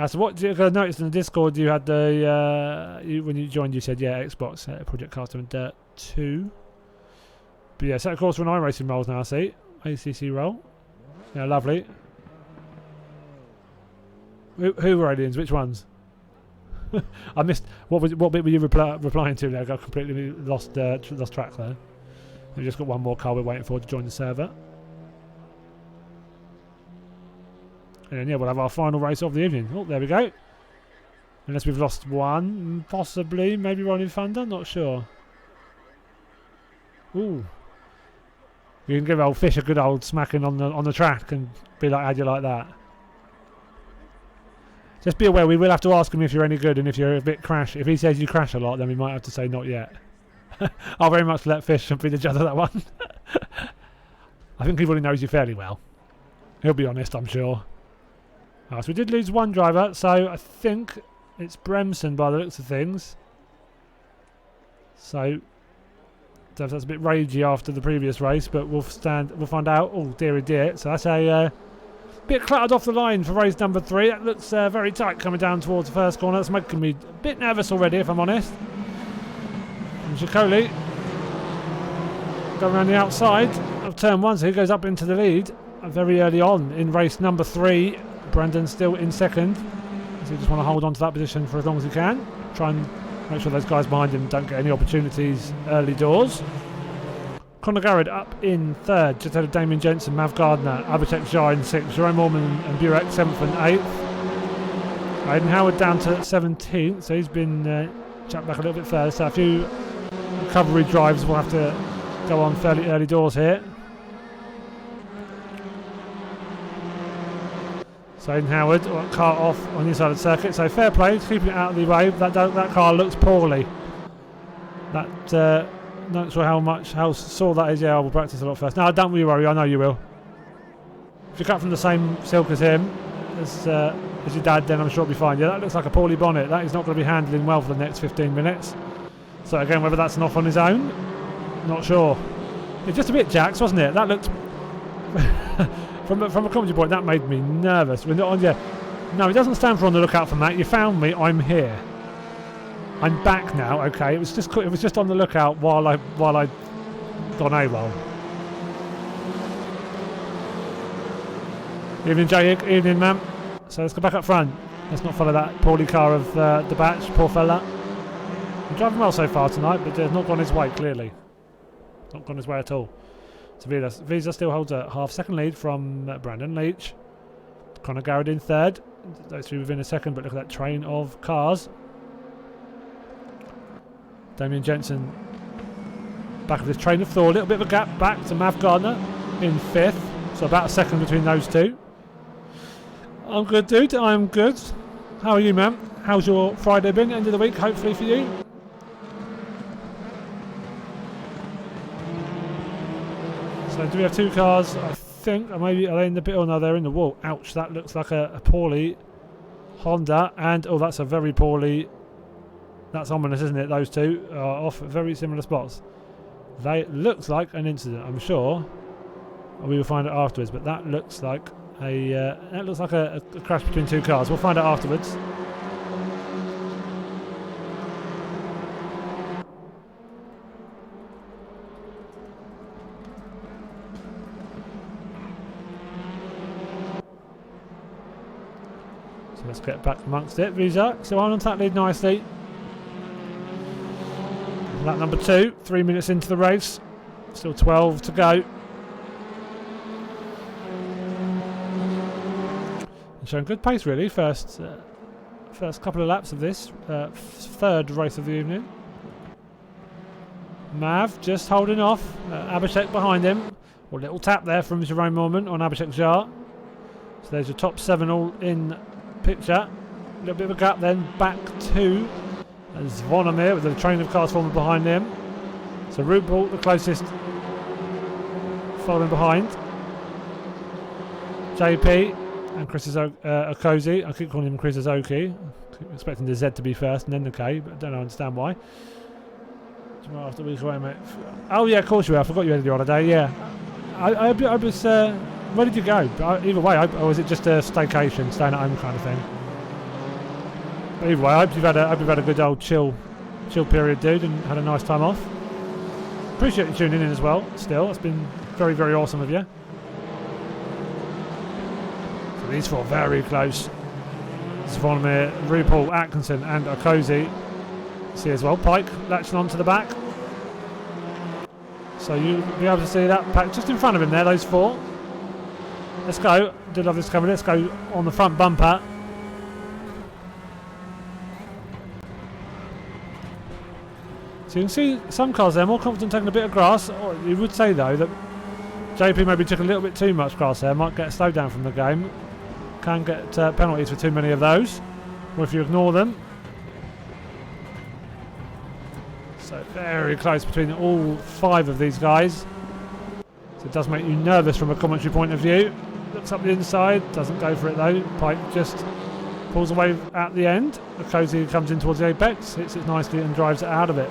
Speaker 1: So what I noticed in the Discord, you had the when you joined, you said yeah, Xbox Project Caster and Dirt 2. But yeah, set of course for an iRacing roles now. I see. ACC role. Yeah, lovely. Who were aliens? Which ones? I missed. What bit were you replying to? I got completely lost track there. We've just got one more car we're waiting for to join the server. And then yeah, we'll have our final race of the evening. Oh, there we go. Unless we've lost one, possibly. Maybe Rolling Thunder. Not sure. Ooh. You can give old Fish a good old smacking on the track and be like, how'd you like that? Just be aware, we will have to ask him if you're any good and if you're a bit crash. If he says you crash a lot, then we might have to say not yet. I'll very much let Fish be the judge of that one. I think he already knows you fairly well. He'll be honest, I'm sure. So we did lose one driver, so I think it's Bremson by the looks of things. So that's a bit ragey after the previous race, but we'll find out. Oh dear, dear. So that's a bit cluttered off the line for race number 3. That looks very tight coming down towards the first corner. That's making me a bit nervous already, if I'm honest. And Chicoli going around the outside of turn 1, so he goes up into the lead very early on in race number 3. Brandon still in second, so you just want to hold on to that position for as long as you can. Try and make sure those guys behind him don't get any opportunities early doors. Conor Garrett up in third, just ahead of Damien Jensen, Mav Gardner, Abhishek Jha in 6th, Jerome Morman and Burek 7th and 8th. Aidan Howard down to 17th, so he's been chucked back a little bit further. So a few recovery drives will have to go on fairly early doors here. So Aidan Howard car off on the inside of the circuit, so fair play, keeping it out of the way. That car looks poorly. That not sure how sore that is. Yeah, I will practice a lot first. No, don't worry, I know you will. If you cut from the same silk as him, as your dad, then I'm sure it'll be fine. Yeah, that looks like a poorly bonnet. That is not going to be handling well for the next 15 minutes. So again, whether that's an off on his own, not sure. It's just a bit Jax, wasn't it? That looked from a commentary point, that made me nervous. We're not on yet. No, it doesn't stand for on the lookout for Matt. You found me. I'm here. I'm back now. Okay, it was just on the lookout while I gone AWOL. Evening, Jay. Evening, ma'am. So let's go back up front. Let's not follow that poorly car of the batch. Poor fella. He's driving well so far tonight, but not gone his way. Clearly, not gone his way at all. So Visa still holds a half-second lead from Brandon Leach. Conor Garrett in third. Those three within a second, but look at that train of cars. Damien Jensen back of this train of thought. A little bit of a gap back to Mav Gardner in 5th. So about a second between those two. I'm good, dude. I'm good. How are you, man? How's your Friday been? End of the week, hopefully for you. So do we have 2 cars? I think, or maybe are they in the pit? Oh no, they're in the wall. Ouch! That looks like a poorly Honda, and oh, that's a very poorly. That's ominous, isn't it? Those two are off at very similar spots. They looks like an incident. I'm sure we will find it afterwards, but that looks like a crash between 2 cars. We'll find out afterwards. So let's get back amongst it. Visa still on that lead nicely. Lap number 2, 3 minutes into the race. Still 12 to go. Showing good pace really. First couple of laps of this 3rd race of the evening. Mav just holding off. Abhishek behind him. A little tap there from Jerome Mormon on Abhishek Jar. So there's your top 7 all in picture. A little bit of a gap then back to Zvonimir with a train of cars forming behind him. So Rupert the closest, following behind. JP and Chris Okozi. I keep calling him Chris Okozi. Expecting the Z to be first and then the K, but I don't understand why. Tomorrow after a week away, mate. Oh yeah, of course you were. I forgot you had your holiday. Yeah, I was. Where did you go? Either way, or was it just a staycation, staying at home kind of thing? But either way, I hope you've had a good old chill period, dude, and had a nice time off. Appreciate you tuning in as well. Still, it's been very, very awesome of you. So these 4 very close. Zvonimir, RuPaul, Atkinson, and Okozi. See as well, Pike latching onto the back. So you'll be able to see that pack just in front of him there, those 4. Let's go. Do love this cover. Let's go on the front bumper. So you can see some cars there more confident taking a bit of grass. Or you would say though that JP maybe took a little bit too much grass there. Might get a slowdown from the game. Can get penalties for too many of those, or if you ignore them. So very close between all 5 of these guys. So it does make you nervous from a commentary point of view. Looks up the inside, doesn't go for it though. Pike just pulls away at the end. Okozi comes in towards the apex, hits it nicely and drives it out of it.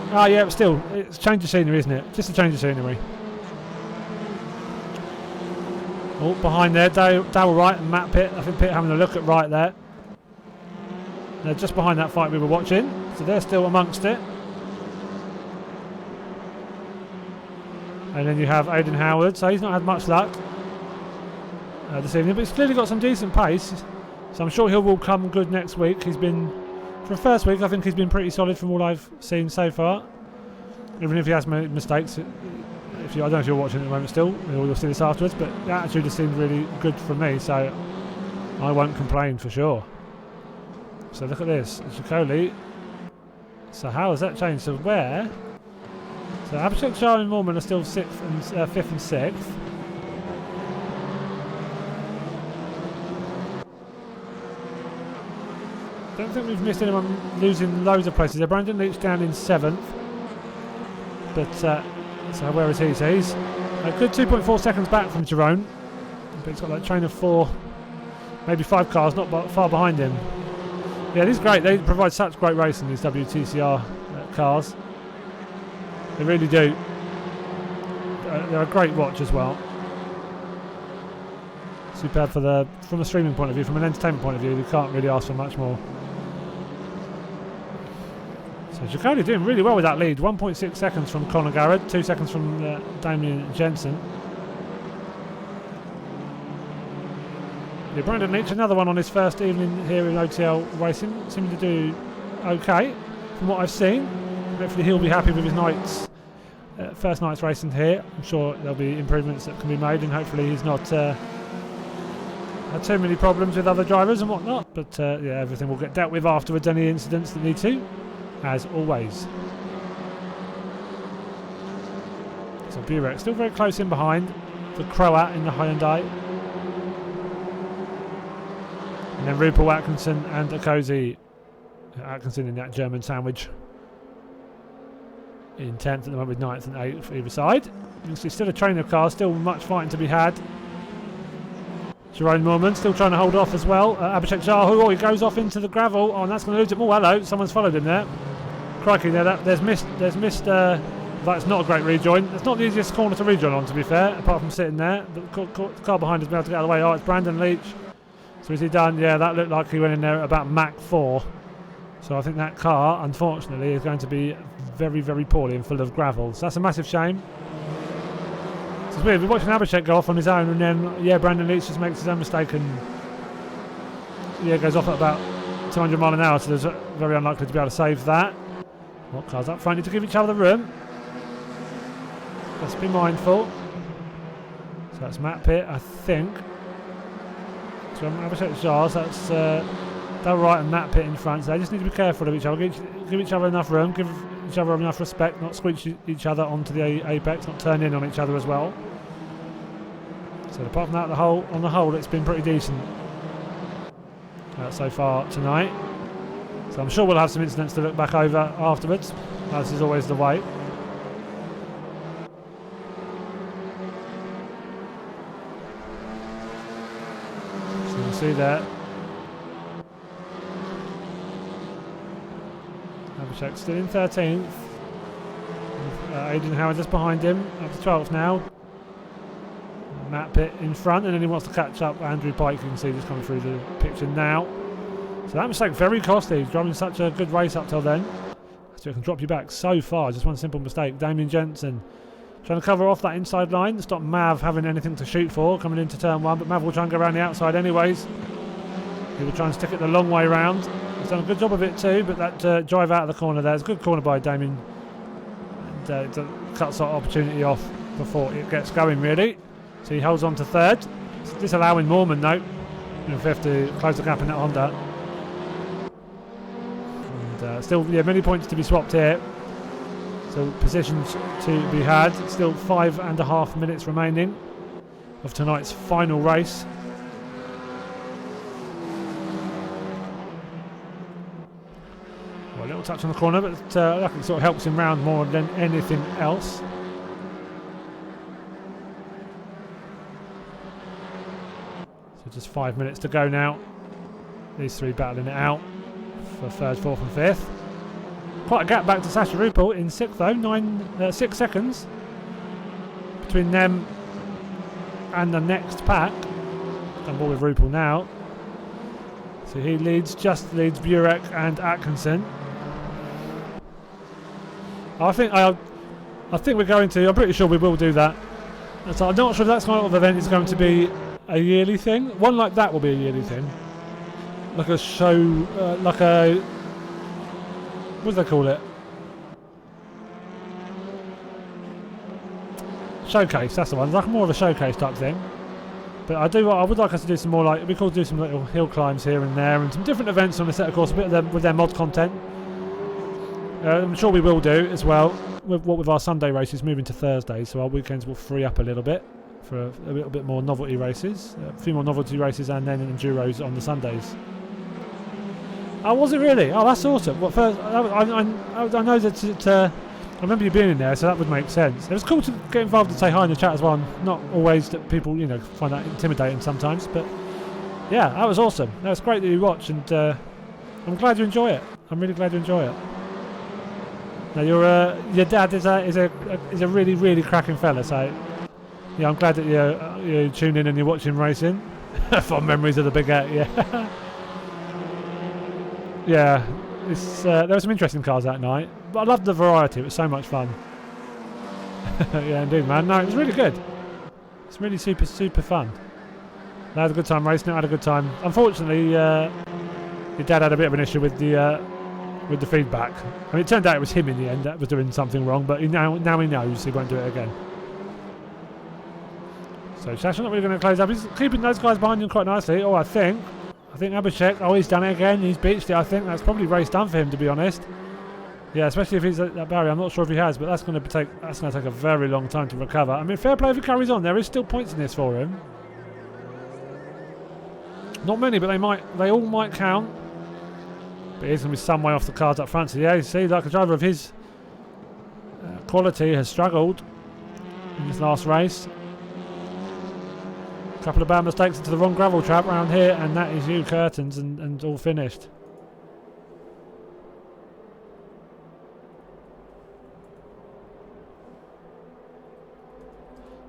Speaker 1: Ah yeah, but still, it's a change of scenery, isn't it? Just a change of scenery. Oh, behind there, Dale Wright and Matt Pitt. I think Pitt having a look at Wright there. They're just behind that fight we were watching, so they're still amongst it. And then you have Aidan Howard, so he's not had much luck this evening, but he's clearly got some decent pace, so I'm sure he will come good next week. He's been, for the first week, I think he's been pretty solid from all I've seen so far, even if he has made mistakes. I don't know if you're watching at the moment still, you'll see this afterwards, but the attitude has seemed really good for me, so I won't complain for sure. So look at this, Chicoli. So how has that changed? So where? So Abhishek, Shah and Mormon are still 5th and 6th. Don't think we've missed anyone losing loads of places there. Brandon Leach down in 7th. But, so where is he? So he's a good 2.4 seconds back from Jerome. But he's got that train of 4, maybe 5 cars not far behind him. Yeah, it is great. They provide such great racing, these WTCR cars. They really do. They're a great watch as well. Superb from a streaming point of view, from an entertainment point of view. You can't really ask for much more. So Giacomo doing really well with that lead. 1.6 seconds from Conor Garrett, 2 seconds from Damien Jensen. Yeah, Brandon Leach, another one on his first evening here in OTL racing, seeming to do okay from what I've seen. Hopefully he'll be happy with his first night's racing here. I'm sure there'll be improvements that can be made, and hopefully he's not had too many problems with other drivers and whatnot. But yeah, everything will get dealt with afterwards, any incidents that need to, as always. So Burek still very close in behind the Croat in the Hyundai. And then Rupel, Atkinson and Akosi. Atkinson in that German sandwich. In 10th at the moment with 9th and 8th either side. You can see still a train of cars, still much fighting to be had. Jerome Norman still trying to hold off as well. Abhishek Jahu, oh, he goes off into the gravel. Oh, and that's going to lose it. Oh, hello, someone's followed him there. Crikey, there's missed. That's not a great rejoin. It's not the easiest corner to rejoin on, to be fair, apart from sitting there. The car behind has been able to get out of the way. Oh, it's Brandon Leach. So is he done? Yeah, that looked like he went in there at about Mach 4. So I think that car, unfortunately, is going to be very, very poorly and full of gravel. So that's a massive shame. It's weird. We're watching Abhishek go off on his own, and then, yeah, Brandon Leach just makes his own mistake and, yeah, goes off at about 200 mile an hour. So there's very unlikely to be able to save that. What cars up front need to give each other the room. Let's be mindful. So that's Matt Pitt, I think. So Abhishek Jars, that's Dale Wright and Matt Pitt in front. So they just need to be careful of each other. Give each other enough room, give each other enough respect, not squeeze each other onto the apex, not turn in on each other as well. So apart from that, on the whole, it's been pretty decent so far tonight. So I'm sure we'll have some incidents to look back over afterwards, as is always the way. So you can see there, Abhishek still in 13th. Aidan Howard just behind him, up to 12th now. Matt Pitt in front, and then he wants to catch up Andrew Pike. You can see just coming through the picture now. So that mistake very costly, driving such a good race up till then. So it can drop you back so far, just one simple mistake. Damien Jensen trying to cover off that inside line to stop Mav having anything to shoot for coming into turn 1, but Mav will try and go around the outside anyways. He will try and stick it the long way round. He's done a good job of it too, but that drive out of the corner there is a good corner by Damien. And it cuts that opportunity off before it gets going really. So he holds on to 3rd. It's disallowing Mormon though, in 5th to close the gap in that Honda. And still, yeah, many points to be swapped here. So positions to be had. Still 5.5 minutes remaining of tonight's final race. Well, a little touch on the corner, but I think it sort of helps him round more than anything else. So just 5 minutes to go now. These three battling it out for 3rd, 4th and 5th. Quite a gap back to Sasha Rupel in 6th though, 6 seconds between them and the next pack. Done ball with Rupel now. So he leads Burek and Atkinson. I think we're going to, I'm pretty sure we will do that. So I'm not sure if that kind of event is going to be a yearly thing. One like that will be a yearly thing. Like a show, like a, what do they call it? Showcase, that's the one. It's like more of a showcase type thing. But I would like us to do some more, like, we could do some little hill climbs here and there and some different events on the set, of course, a bit of them with their mod content. I'm sure we will do as well, with our Sunday races moving to Thursdays, so our weekends will free up a little bit for a little bit more novelty races, a few more novelty races and then enduros on the Sundays. Oh, was it really? Oh, that's awesome. What first? I know that I remember you being in there, so that would make sense. It was cool to get involved and say hi in the chat as well. Not always that people, find that intimidating sometimes, but yeah, that was awesome. That was great that you watched, and I'm glad you enjoy it. I'm really glad you enjoy it. Now your dad is a really, really cracking fella, so yeah, I'm glad that you tune in and you're watching racing. Fond memories of the Big 8, yeah. Yeah, there were some interesting cars that night, but I loved the variety. It was so much fun. Yeah, indeed, man. No, it was really good. It's really super, super fun. I had a good time racing it. I had a good time. Unfortunately, your dad had a bit of an issue with the feedback. I mean, it turned out it was him in the end that was doing something wrong, but now he knows he won't do it again. So Shash's not really going to close up. He's keeping those guys behind him quite nicely. Oh, I think Abhishek, he's done it again. He's beached it, I think. That's probably race done for him, to be honest. Yeah, especially if he's at that barrier. I'm not sure if he has, but that's going to take a very long time to recover. I mean, fair play if he carries on. There is still points in this for him. Not many, but they all might count. But he's going to be some way off the cards up front. So yeah, you see, like a driver of his quality has struggled in this last race. A couple of bad mistakes into the wrong gravel trap around here, and that is you, curtains, and all finished.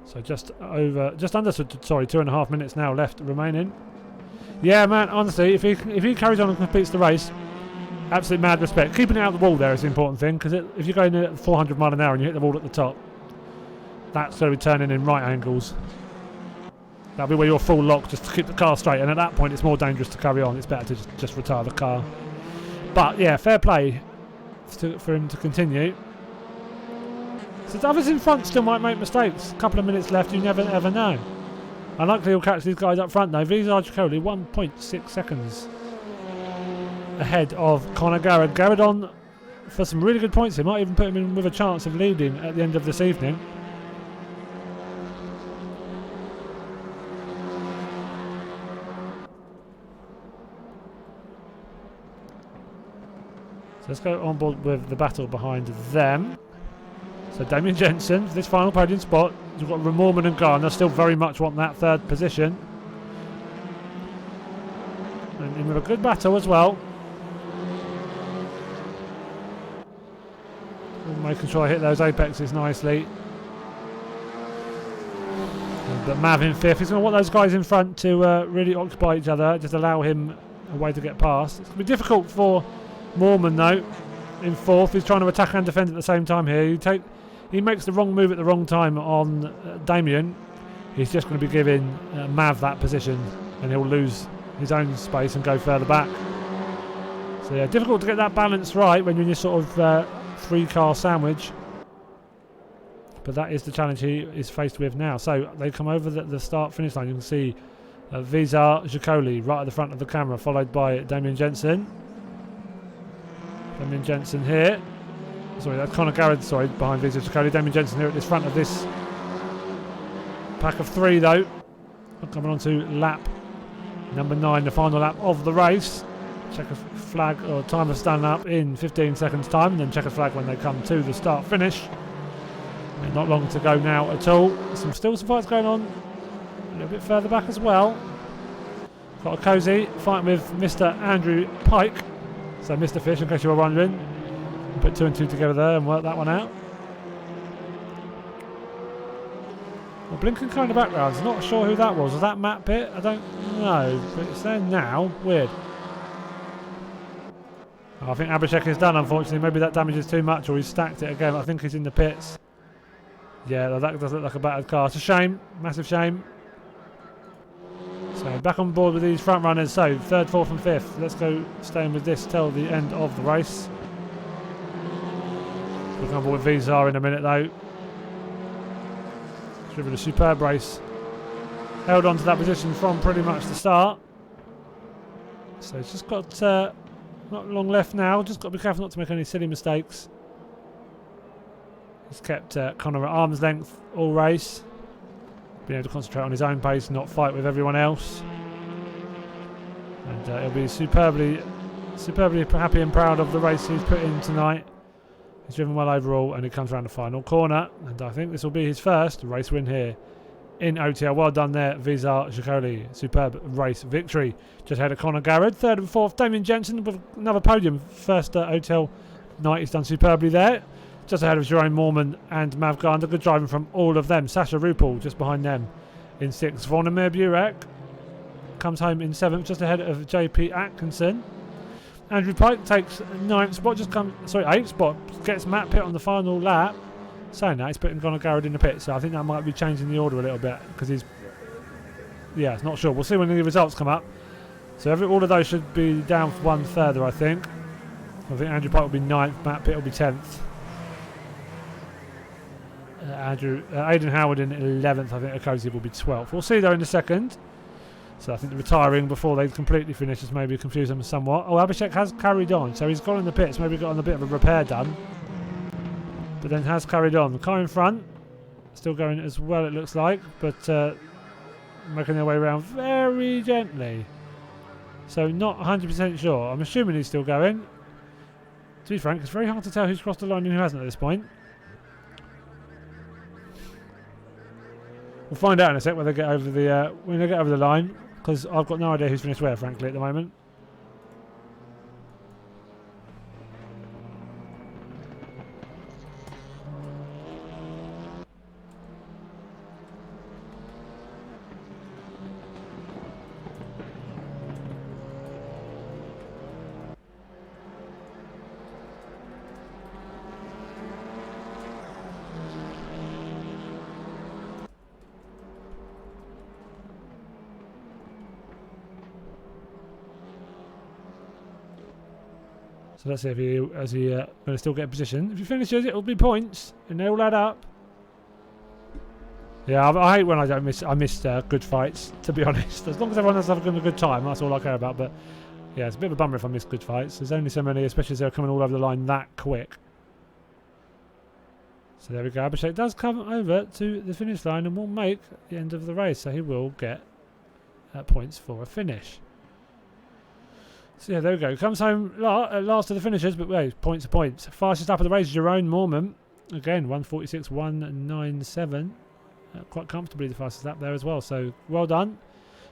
Speaker 1: So just under 2.5 minutes now left remaining. Yeah, man, honestly, if he carries on and completes the race, absolute mad respect. Keeping it out of the wall there is the important thing, because if you're going at 400 mile an hour and you hit the wall at the top, that's going to be turning in right angles. That'll be where you're full lock just to keep the car straight, and at that point it's more dangerous to carry on. It's better to just retire the car. But yeah, fair play for him to continue. So the others in front still might make mistakes. A couple of minutes left, you never ever know. Unlikely he'll catch these guys up front though. Vizar Jacoli 1.6 seconds ahead of Conor Garrett. Garrett on for some really good points. He might even put him in with a chance of leading at the end of this evening. So let's go on board with the battle behind them. So Damien Jensen for this final podium spot. We've got Ramorman and Garner still very much want that third position. And in with a good battle as well. Making sure I hit those apexes nicely. But Mav in fifth. He's going to want those guys in front to really occupy each other. Just allow him a way to get past. It's going to be difficult for Mormon though. In fourth, he's trying to attack and defend at the same time here. He makes the wrong move at the wrong time on Damien. He's just going to be giving Mav that position, and he'll lose his own space and go further back. So yeah, difficult to get that balance right when you're in this sort of three-car sandwich. But that is the challenge he is faced with now. So they come over the start-finish line. You can see Vizar Jacoli right at the front of the camera, followed by Damien Jensen. Damien Jensen here. Sorry, that's Conor Garrett, behind Vizar Jacoli. Damien Jensen here at this front of this pack of three, though. Coming on to lap number 9, the final lap of the race. Check a flag or time of stand up in 15 seconds time, and then check a flag when they come to the start finish. And not long to go now at all. Still some fights going on a little bit further back as well. Got a cozy fight with Mr. Andrew Pike. So Mr. Fish, in case you were wondering. Put 2 and 2 together there and work that one out. Well, blinking kind of backgrounds. Not sure who that was. Was that Matt Pitt? I don't know. But it's there now. Weird. I think Abhishek is done, unfortunately. Maybe that damages too much, or he's stacked it again. I think he's in the pits. Yeah, that does look like a battered car. It's a shame. Massive shame. So back on board with these front runners. So 3rd, 4th and 5th. Let's go staying with this till the end of the race. We'll come on board with Vizar in a minute though. It's driven a superb race. Held on to that position from pretty much the start. So it's just got not long left now. Just got to be careful not to make any silly mistakes. He's kept Conor at arm's length all race. Being able to concentrate on his own pace, not fight with everyone else. And he'll be superbly happy and proud of the race he's put in tonight. He's driven well overall, and he comes around the final corner. And I think this will be his first race win here in OTL. Well done there, Vizar Jacoli. Superb race victory. Just ahead of Conor Garrett. 3rd and 4th, Damien Jensen with another podium. First OTL night, he's done superbly there. Just ahead of Jerome Mormon and Mav Garner. Good driving from all of them. Sasha Rupel just behind them in 6th. Vornemir Burek comes home in 7th, just ahead of JP Atkinson. Andrew Pike takes 9th spot, 8th spot. Gets Matt Pitt on the final lap. Saying that, he's putting Conor Garrett in the pit, so I think that might be changing the order a little bit, because he's... Yeah, it's not sure. We'll see when the results come up. So all of those should be down for one further, I think. I think Andrew Pike will be 9th, Matt Pitt will be 10th. Aidan Howard in 11th. I think Okosi will be 12th. We'll see though in a second. So I think the retiring before they completely finish has maybe confused them somewhat. Oh, Abhishek has carried on, so he's gone in the pits, maybe got on a bit of a repair done. But then has carried on. The car in front, still going as well it looks like, but making their way around very gently. So not 100% sure. I'm assuming he's still going. To be frank, it's very hard to tell who's crossed the line and who hasn't at this point. We'll find out in a sec when they get over the line, because I've got no idea who's finished where, frankly, at the moment. So let's see if he going to still get a position. If he finishes, it'll be points, and they all add up. Yeah, I hate when I miss good fights, to be honest. As long as everyone else is having a good time, that's all I care about. But yeah, it's a bit of a bummer if I miss good fights. There's only so many, especially as they're coming all over the line that quick. So there we go. Abhishek does come over to the finish line and will make the end of the race. So he will get points for a finish. So yeah, there we go. Comes home last of the finishers, but wait, points are points. Fastest lap of the race, Jerome Mormon. Again, 1:46.197. Quite comfortably the fastest lap there as well. So well done.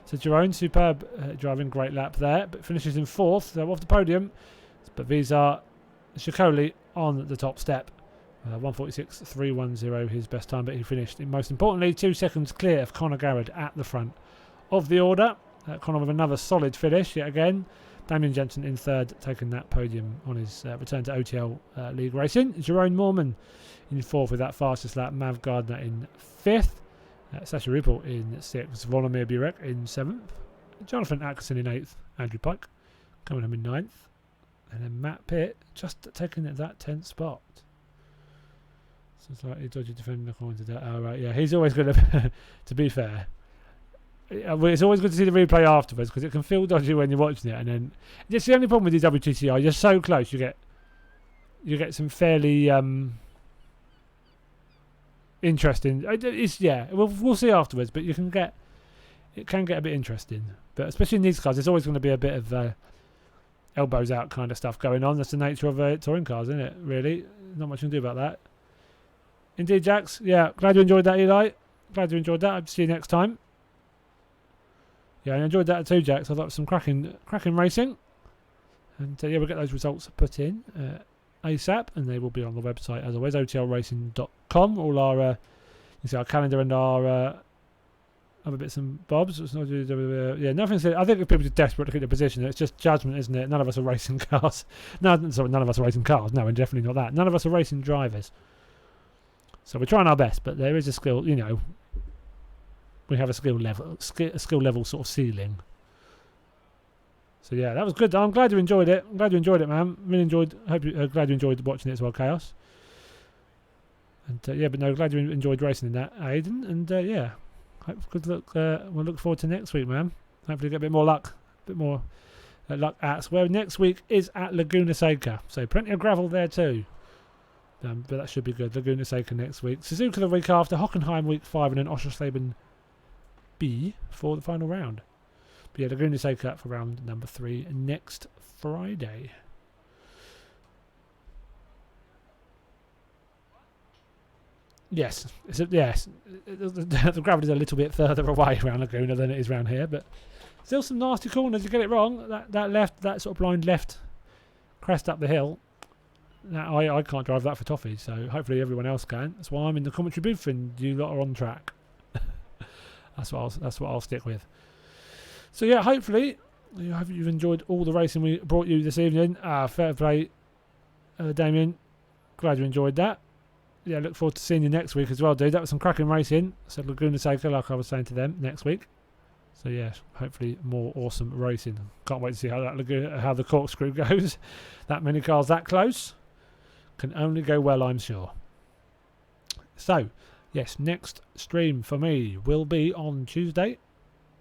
Speaker 1: So Jerome, superb driving, great lap there. But finishes in 4th, so off the podium. But these are Shikoli on the top step. 1:46.310 his best time, but he finished, most importantly, 2 seconds clear of Conor Garrett at the front of the order. Conor with another solid finish yet again. Damien Jensen in 3rd, taking that podium on his return to OTL League Racing. Jerome Mormon in 4th with that fastest lap. Mav Gardner in 5th. Sasha Ripple in 6th. Volodymyr Burek in 7th. Jonathan Atkinson in 8th. Andrew Pike coming home in 9th. And then Matt Pitt just taking that 10th spot. So slightly dodgy defending according to that. Oh, right, yeah, he's always going to, to be fair. It's always good to see the replay afterwards because it can feel dodgy when you're watching it, and then it's the only problem with the WTCR. You're so close, you get some fairly interesting. We'll see afterwards, but it can get a bit interesting. But especially in these cars, there's always going to be a bit of elbows out kind of stuff going on. That's the nature of touring cars, isn't it? Really, not much you can do about that. Indeed, Jax. Yeah, glad you enjoyed that, Eli. Glad you enjoyed that. I'll see you next time. Yeah, I enjoyed that too, Jax. I thought it was some cracking racing. And yeah, we'll get those results put in ASAP, and they will be on the website as always, otlracing.com. All our, you see our calendar and our other bits and bobs. It's not, yeah, nothing said. I think if people are desperate to keep their position, it's just judgment, isn't it? None of us are racing cars. No, sorry, none of us are racing cars. No, and definitely not that. None of us are racing drivers. So we're trying our best, but there is a skill, we have a skill level sort of ceiling. So yeah, that was good. I'm glad you enjoyed it. I'm glad you enjoyed it, man. Really enjoyed. Glad you enjoyed watching it as well, Chaos. And yeah, but no, glad you enjoyed racing in that, Aiden. And yeah, good luck. We'll look forward to next week, man. Hopefully get a bit more luck, luck at where next week is at Laguna Seca. So plenty of gravel there too. But that should be good. Laguna Seca next week. Suzuka the week after. Hockenheim week 5, and then Oschersleben B for the final round. But yeah, Laguna Seca for round number 3 next Friday. Yes, yes. The gravel is a little bit further away around Laguna than it is around here, but still some nasty corners. You get it wrong. That sort of blind left crest up the hill. Now, I can't drive that for toffee, so hopefully everyone else can. That's why I'm in the commentary booth and you lot are on track. That's what I'll stick with. So yeah, hopefully you've enjoyed all the racing we brought you this evening. Fair play, Damien. Glad you enjoyed that. Yeah, look forward to seeing you next week as well, dude. That was some cracking racing. So Laguna Seca, like I was saying to them, next week. So yeah, hopefully more awesome racing. Can't wait to see how the corkscrew goes. That many cars that close. Can only go well, I'm sure. So, yes, next stream for me will be on Tuesday.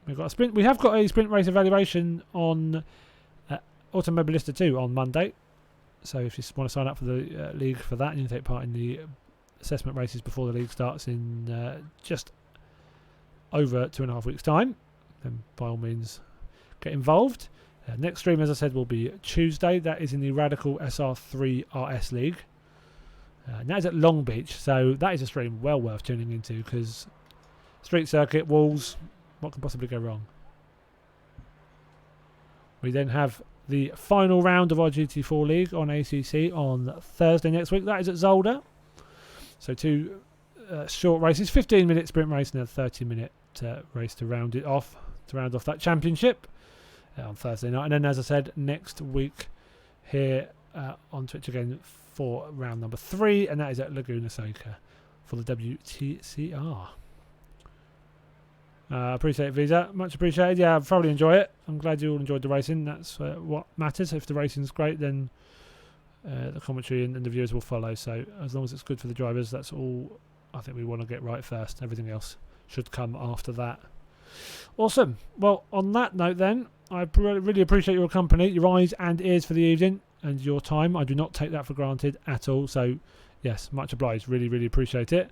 Speaker 1: We've got a sprint. We have got a sprint race evaluation on Automobilista 2 on Monday. So if you want to sign up for the league for that, and you can take part in the assessment races before the league starts in just over 2.5 weeks' time, then by all means get involved. Next stream, as I said, will be Tuesday. That is in the Radical SR3 RS League. And that is at Long Beach, so that is a stream well worth tuning into, because street circuit, walls, what can possibly go wrong? We then have the final round of our GT4 League on ACC on Thursday next week. That is at Zolder. So 2 short races, 15-minute sprint race and a 30-minute race to round it off, to round off that championship on Thursday night. And then, as I said, next week here on Twitch again for round number 3, and that is at Laguna Seca for the WTCR. Appreciate it, Visa. Much appreciated. Yeah, I thoroughly enjoy it. I'm glad you all enjoyed the racing. That's what matters. If the racing's great, then the commentary and the viewers will follow. So as long as it's good for the drivers, that's all I think we want to get right first. Everything else should come after that. Awesome. Well, on that note then, I really appreciate your company, your eyes and ears for the evening, and your time. I do not take that for granted at all. So yes, much obliged. Really, really appreciate it.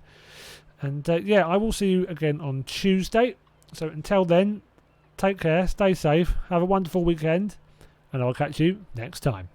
Speaker 1: And yeah, I will see you again on Tuesday. So until then, take care, stay safe, have a wonderful weekend, and I'll catch you next time.